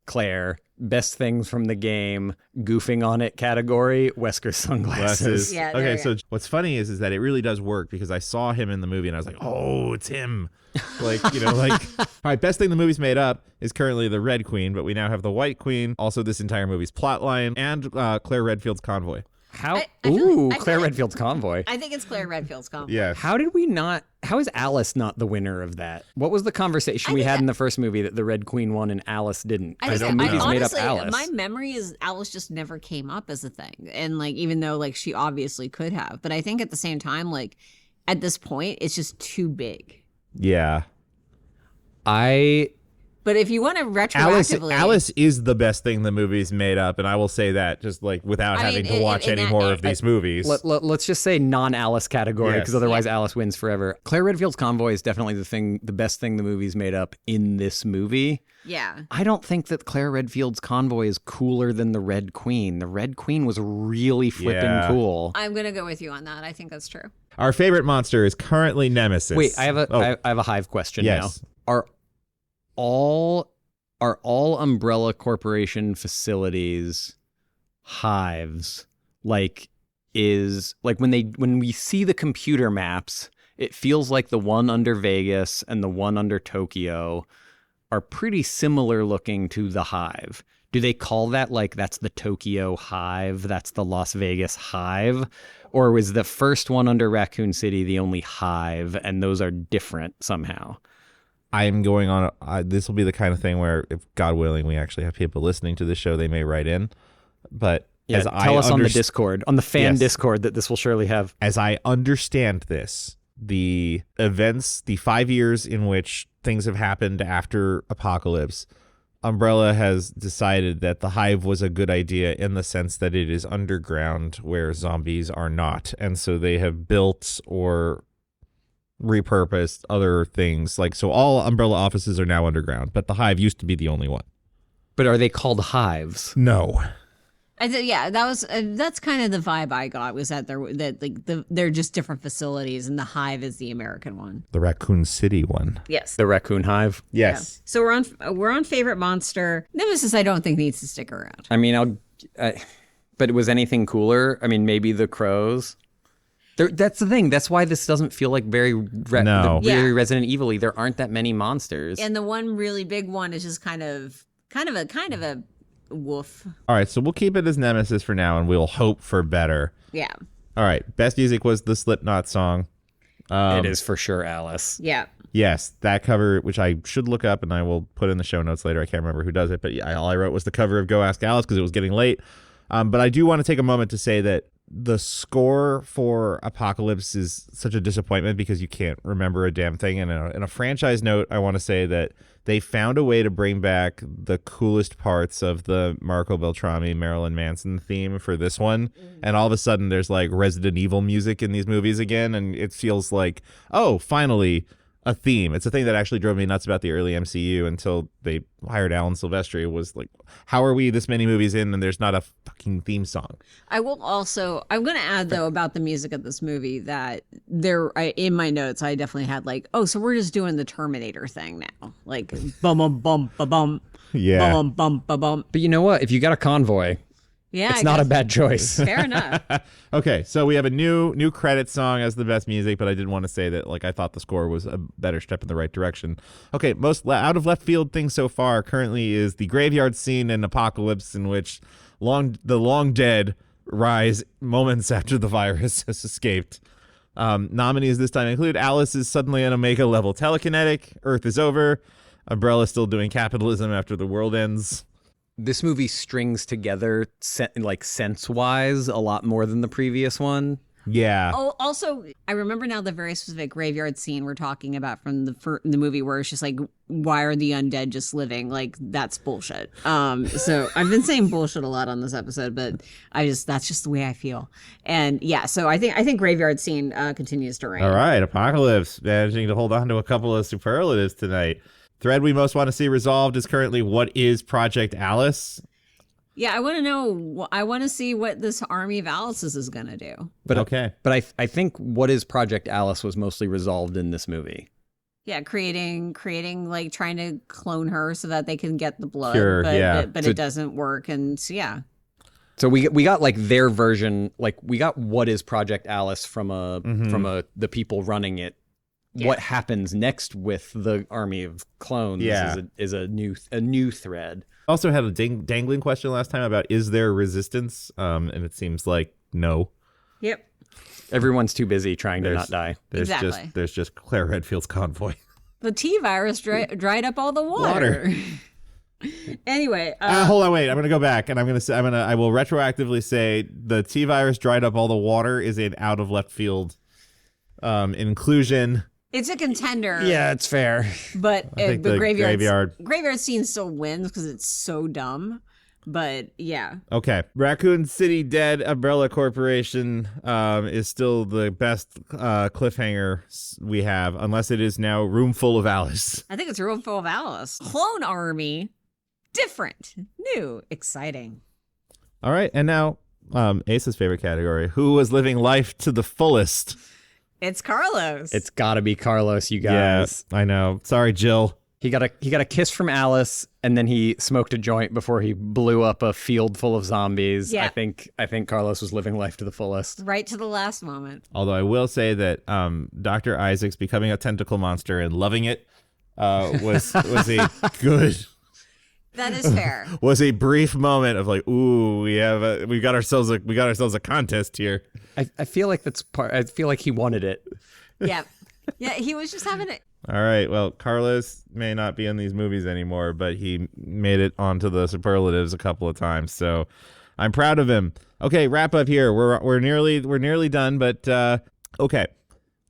Claire. Best things from the game, goofing on it category, Wesker's Sunglasses. Yeah, okay, so what's funny is that it really does work because I saw him in the movie and I was like, oh, it's him. Like, all right, best thing the movie's made up is currently the Red Queen, but we now have the White Queen, also this entire movie's plotline, and Claire Redfield's convoy. Claire Redfield's convoy. I think it's Claire Redfield's convoy. Yes. How is Alice not the winner of that? What was the conversation we had in the first movie that the Red Queen won and Alice didn't? Honestly, made up Alice. My memory is Alice just never came up as a thing. And even though she obviously could have, but I think at the same time, at this point, it's just too big. Yeah. But if you want to retroactively... Alice is the best thing the movie's made up, and I will say that just without having to watch any more of these movies. Let's just say non-Alice category, because otherwise Alice wins forever. Claire Redfield's convoy is definitely the best thing the movie's made up in this movie. Yeah. I don't think that Claire Redfield's convoy is cooler than the Red Queen. The Red Queen was really flippin' cool. I'm going to go with you on that. I think that's true. Our favorite monster is currently Nemesis. Wait, I have a Hive question now. Are all Umbrella Corporation facilities hives? When we see the computer maps, it feels like the one under Vegas and the one under Tokyo are pretty similar looking to the Hive. Do they call that that's the Tokyo Hive, that's the Las Vegas Hive? Or was the first one under Raccoon City the only Hive and those are different somehow? I am going on. This will be the kind of thing where, if God willing, we actually have people listening to this show, they may write in. But tell us on the Discord, on the fan Discord, that this will surely have. As I understand this, the events, the 5 years in which things have happened after Apocalypse, Umbrella has decided that the Hive was a good idea in the sense that it is underground where zombies are not. And so they have built or repurposed other things. So all Umbrella offices are now underground, but the Hive used to be the only one. But are they called hives? No. That's kind of the vibe I got, was that they're just different facilities, and the Hive is the American one. The Raccoon City one. Yes. The Raccoon Hive. Yes. Yeah. So we're on favorite monster. Nemesis, I don't think needs to stick around. I mean, but was anything cooler? I mean, maybe the crows. That's the thing. That's why this doesn't feel like very Resident Evil-y. There aren't that many monsters. And the one really big one is just kind of a woof. All right, so we'll keep it as Nemesis for now, and we'll hope for better. Yeah. All right, best music was the Slipknot song. It is for sure Alice. Yeah. Yes, that cover, which I should look up and I will put in the show notes later. I can't remember who does it, but yeah, all I wrote was the cover of Go Ask Alice because it was getting late. But I do want to take a moment to say that the score for Apocalypse is such a disappointment because you can't remember a damn thing. And in a franchise note, I want to say that they found a way to bring back the coolest parts of the Marco Beltrami, Marilyn Manson theme for this one. And all of a sudden there's like Resident Evil music in these movies again. And it feels like, oh, finally a theme. It's a thing that actually drove me nuts about the early MCU until they hired Alan Silvestri. It was like, how are we this many movies in and there's not a fucking theme song? I'm going to add though about the music of this movie that in my notes, I definitely had like, oh, so we're just doing the Terminator thing now. Like bum, bum, bum, ba bum. Yeah. Bum, bum, ba bum. But you know what? If you got a convoy, yeah, it's not a bad choice. Fair enough. Okay, so we have a new credit song as the best music, but I did want to say that like I thought the score was a better step in the right direction. Okay, most out of left field thing so far currently is the graveyard scene in Apocalypse, in which the long dead rise moments after the virus has escaped. Nominees this time include Alice is suddenly an Omega level telekinetic, Earth is over, Umbrella still doing capitalism after the world ends. This movie strings together sense-wise a lot more than the previous one. Yeah. Oh, also, I remember now the very specific graveyard scene we're talking about from the movie where it's just like, why are the undead just living? Like, that's bullshit. So I've been saying bullshit a lot on this episode, but that's just the way I feel. And yeah, so I think graveyard scene continues to reign. All right, Apocalypse managing to hold on to a couple of superlatives tonight. Thread we most want to see resolved is currently what is Project Alice? Yeah, I want to know. I want to see what this army of Alice's is going to do. But okay. But I think what is Project Alice was mostly resolved in this movie. Yeah, creating like trying to clone her so that they can get the blood. Sure, but it doesn't work. And so, yeah. So we got like their version, like we got what is Project Alice from the people running it. Yeah. What happens next with the army of clones is a new thread. Also had a dangling question last time about is there resistance? And it seems like no. Yep. Everyone's too busy trying to not die. There's just Claire Redfield's convoy. The T virus dried up all the water. Anyway, hold on, wait. I'm gonna go back and I will retroactively say the T virus dried up all the water is an out of left field inclusion. It's a contender. Yeah, it's fair. But the graveyard scene still wins because it's so dumb. But yeah. Okay. Raccoon City Dead Umbrella Corporation is still the best cliffhanger we have, unless it is now Roomful of Alice. I think it's Roomful of Alice. Clone Army. Different. New. Exciting. All right. And now Ace's favorite category. Who was living life to the fullest? It's Carlos. It's got to be Carlos, you guys. Yeah, I know. Sorry, Jill. He got a kiss from Alice, and then he smoked a joint before he blew up a field full of zombies. Yeah. I think Carlos was living life to the fullest. Right to the last moment. Although I will say that Dr. Isaacs becoming a tentacle monster and loving it was a good. That is fair. Was a brief moment of like, ooh, we got ourselves a contest here. I feel like that's part. I feel like he wanted it. Yeah, yeah. He was just having it. All right. Well, Carlos may not be in these movies anymore, but he made it onto the superlatives a couple of times, so I'm proud of him. Okay, wrap up here. We're nearly done, but okay.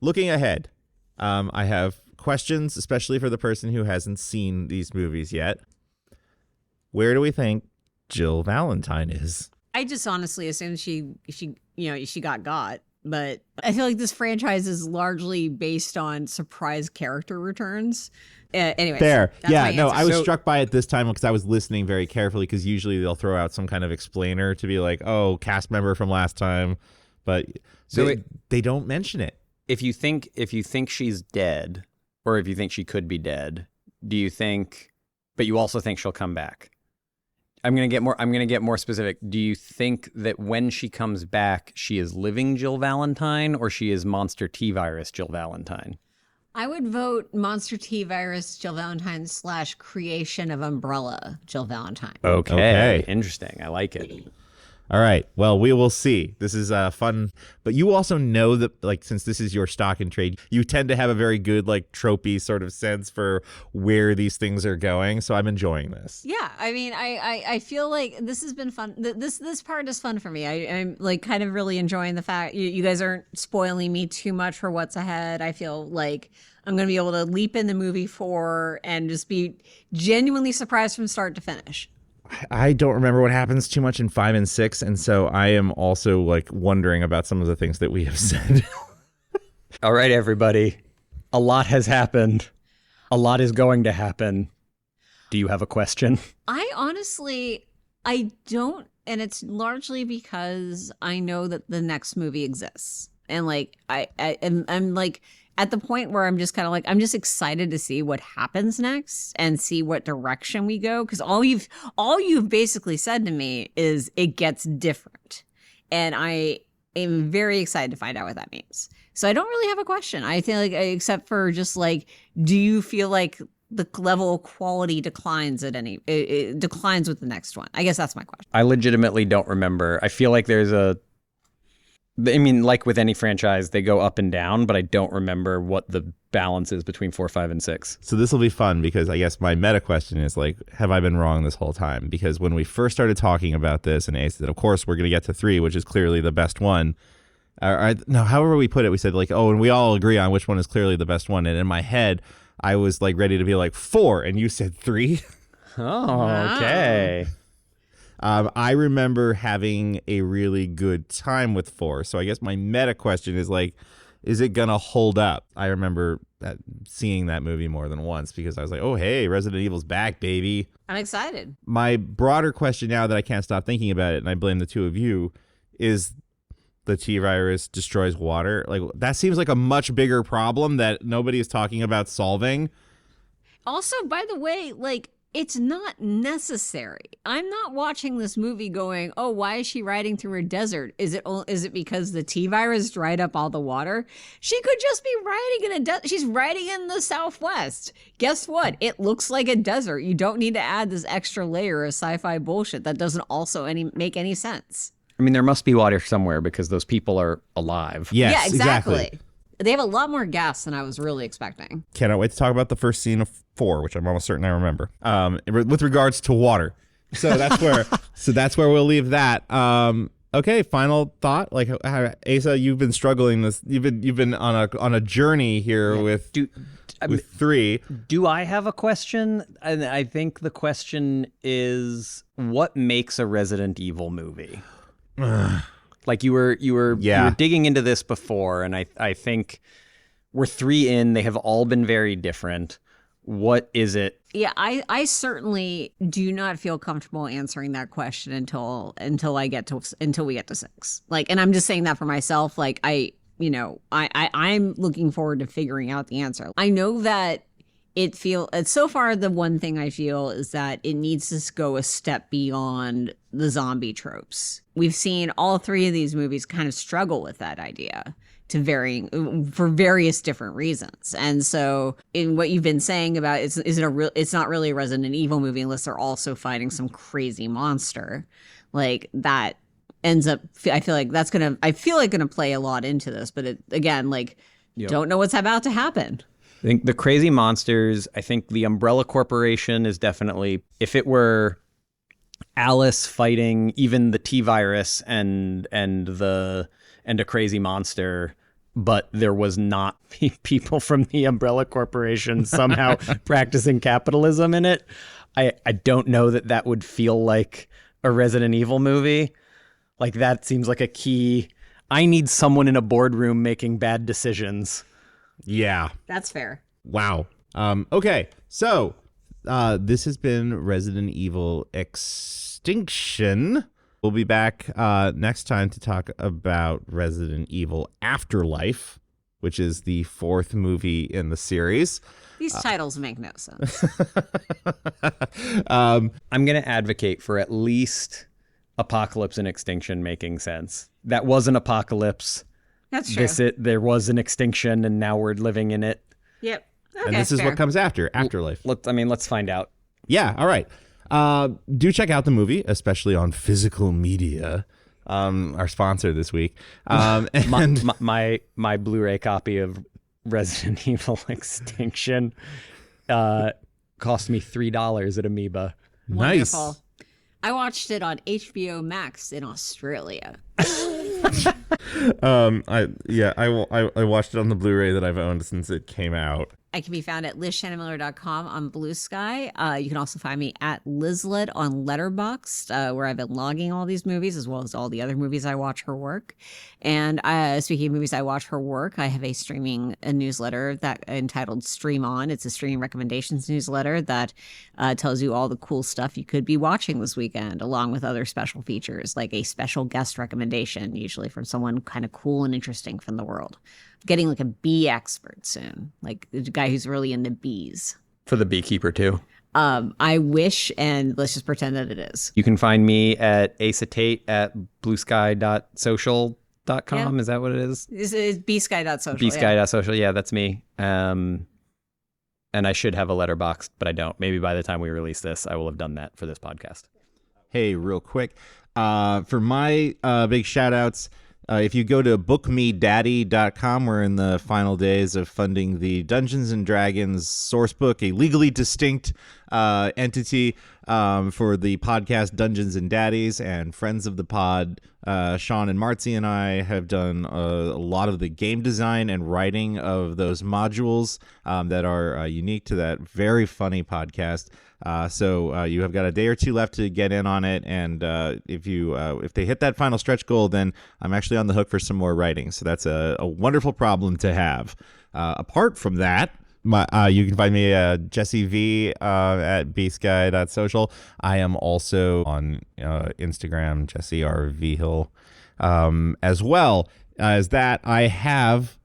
Looking ahead, I have questions, especially for the person who hasn't seen these movies yet. Where do we think Jill Valentine is? I just honestly assume she got, but I feel like this franchise is largely based on surprise character returns. Anyway, fair. Yeah, no, I was struck by it this time because I was listening very carefully because usually they'll throw out some kind of explainer to be like, oh, cast member from last time, but they don't mention it. If you think she's dead, or if you think she could be dead, do you think? But you also think she'll come back. I'm gonna get more specific. Do you think that when she comes back, she is living Jill Valentine, or she is monster T virus Jill Valentine? I would vote Monster T Virus Jill Valentine / creation of Umbrella Jill Valentine. Okay. Interesting. I like it. All right. Well, we will see. This is fun. But you also know that, like, since this is your stock and trade, you tend to have a very good, like, tropey sort of sense for where these things are going. So I'm enjoying this. Yeah. I mean, I feel like this has been fun. This part is fun for me. I'm like kind of really enjoying the fact you guys aren't spoiling me too much for what's ahead. I feel like I'm going to be able to leap in the movie 4 and just be genuinely surprised from start to finish. I don't remember what happens too much in 5 and 6, and so I am also like wondering about some of the things that we have said. All right, everybody. A lot has happened. A lot is going to happen. Do you have a question? I honestly, I don't, and it's largely because I know that the next movie exists, and like I'm like at the point where I'm just kind of like, I'm just excited to see what happens next and see what direction we go. Cause all you've basically said to me is it gets different. And I am very excited to find out what that means. So I don't really have a question. I feel like, except for just like, do you feel like the level of quality declines at any, it declines with the next one? I guess that's my question. I legitimately don't remember. I feel like like with any franchise, they go up and down, but I don't remember what the balance is between 4, 5, and 6. So this will be fun because I guess my meta question is like, have I been wrong this whole time? Because when we first started talking about this, and Ace said, of course, we're going to get to 3, which is clearly the best one. No, however we put it, we said like, oh, and we all agree on which one is clearly the best one. And in my head, I was like ready to be like 4, and you said 3. Oh, okay. I remember having a really good time with 4. So I guess my meta question is like, is it going to hold up? I remember seeing that movie more than once because I was like, oh, hey, Resident Evil's back, baby. I'm excited. My broader question now that I can't stop thinking about it, and I blame the two of you, is the T-virus destroys water. Like, that seems like a much bigger problem that nobody is talking about solving. Also, by the way, like, it's not necessary. I'm not watching this movie going, oh, why is she riding through a desert? Is it because the T-virus dried up all the water? She could just be riding in a desert. She's riding in the Southwest. Guess what? It looks like a desert. You don't need to add this extra layer of sci-fi bullshit that doesn't also make any sense. I mean, there must be water somewhere because those people are alive. Yes, yeah, exactly. They have a lot more gas than I was really expecting. Cannot wait to talk about the first scene of 4, which I'm almost certain I remember. With regards to water, so that's where we'll leave that. Okay, final thought. Like, Asa, you've been struggling this. You've been on a journey here with 3. Do I have a question? And I think the question is, what makes a Resident Evil movie? Like you were digging into this before, and I think we're 3 in. They have all been very different. What is it? Yeah, I certainly do not feel comfortable answering that question until we get to 6. Like, and I'm just saying that for myself. Like, I'm looking forward to figuring out the answer. I know that so far the one thing I feel is that it needs to go a step beyond the zombie tropes. We've seen all 3 of these movies kind of struggle with that idea for various different reasons. And so in what you've been saying about it's not really a Resident Evil movie unless they're also fighting some crazy monster. Like, that ends up, I feel like gonna play a lot into this, but it, again, like, don't know what's about to happen. I think the crazy monsters, I think the Umbrella Corporation is definitely, if it were Alice fighting even the T-virus and a crazy monster, but there was not people from the Umbrella Corporation somehow practicing capitalism in it, I don't know that would feel like a Resident Evil movie. Like, that seems like a key. I need someone in a boardroom making bad decisions. Yeah. That's fair. Wow. Okay. So this has been Resident Evil Extinction. We'll be back next time to talk about Resident Evil Afterlife, which is the 4th movie in the series. These titles make no sense. I'm going to advocate for at least Apocalypse and Extinction making sense. That was an apocalypse. That's true. There was an extinction, and now we're living in it. Yep. Okay, and this is fair. what comes after Afterlife. Let's find out. Yeah. All right. Do check out the movie, especially on physical media. Our sponsor this week. And my Blu-ray copy of Resident Evil Extinction cost me $3 at Amoeba. Nice. Wonderful. I watched it on HBO Max in Australia. I watched it on the Blu-ray that I've owned since it came out. I can be found at LizShannonMiller.com on Blue Sky. You can also find me at Lizlet on Letterboxd, where I've been logging all these movies as well as all the other movies I watch her work. And speaking of movies I watch her work, I have a newsletter that entitled Stream On. It's a streaming recommendations newsletter that tells you all the cool stuff you could be watching this weekend, along with other special features like a special guest recommendation, usually from someone kind of cool and interesting from the world. Getting like a bee expert soon, like the guy who's really into bees. For the beekeeper too. I wish, and let's just pretend that it is. You can find me at acetate at bluesky.social.com. Yeah. Is that what it is? It's bsky.social. bsky.social. Yeah, that's me. And I should have a letterbox, but I don't. Maybe by the time we release this, I will have done that for this podcast. Hey, real quick, for my big shout outs, if you go to bookmedaddy.com, we're in the final days of funding the Dungeons & Dragons sourcebook, a legally distinct entity for the podcast Dungeons & Daddies, and friends of the pod, Sean and Marcy and I have done a lot of the game design and writing of those modules that are unique to that very funny podcast. So you have got a day or two left to get in on it, and if they hit that final stretch goal, then I'm actually on the hook for some more writing. So that's a wonderful problem to have. Apart from that, you can find me Jesse V at bsky.social. I am also on Instagram, Jesse R. V. Hill. As well as that, I have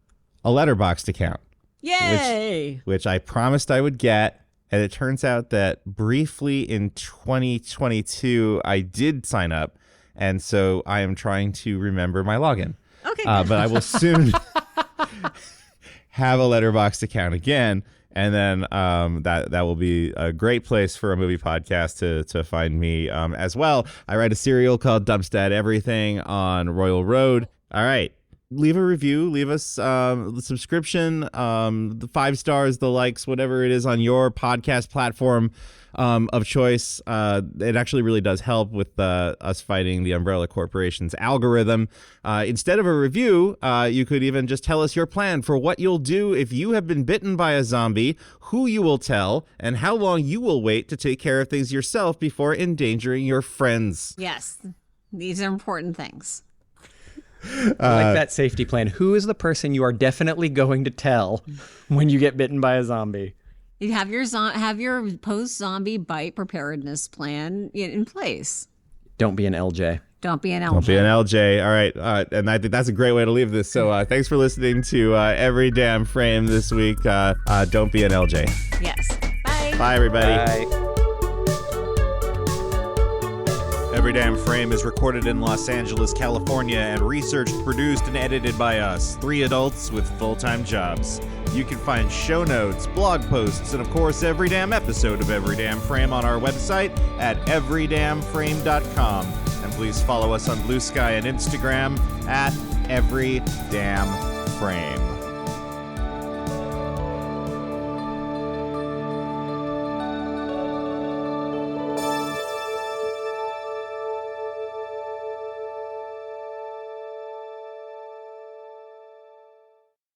a Letterboxd account. Yay! Which I promised I would get. And it turns out that briefly in 2022, I did sign up. And so I am trying to remember my login. Okay. But I will soon have a Letterboxd account again. And then that will be a great place for a movie podcast to find me as well. I write a serial called Dumpstead Everything on Royal Road. All right. Leave a review, leave us the subscription, the 5 stars, the likes, whatever it is on your podcast platform of choice. It actually really does help with us fighting the Umbrella Corporation's algorithm. Instead of a review, you could even just tell us your plan for what you'll do if you have been bitten by a zombie, who you will tell, and how long you will wait to take care of things yourself before endangering your friends. Yes, these are important things. I like that safety plan. Who is the person you are definitely going to tell when you get bitten by a zombie? You have your post-zombie bite preparedness plan in place. Don't be an LJ. Don't be an LJ. Don't be an LJ. All right. And I think that's a great way to leave this. So thanks for listening to Every Damn Frame this week. Don't be an LJ. Yes. Bye. Bye, everybody. Bye. Every Damn Frame is recorded in Los Angeles, California, and researched, produced, and edited by us, 3 adults with full-time jobs. You can find show notes, blog posts, and of course every damn episode of Every Damn Frame on our website at everydamnframe.com. And please follow us on Blue Sky and Instagram at Every Damn Frame.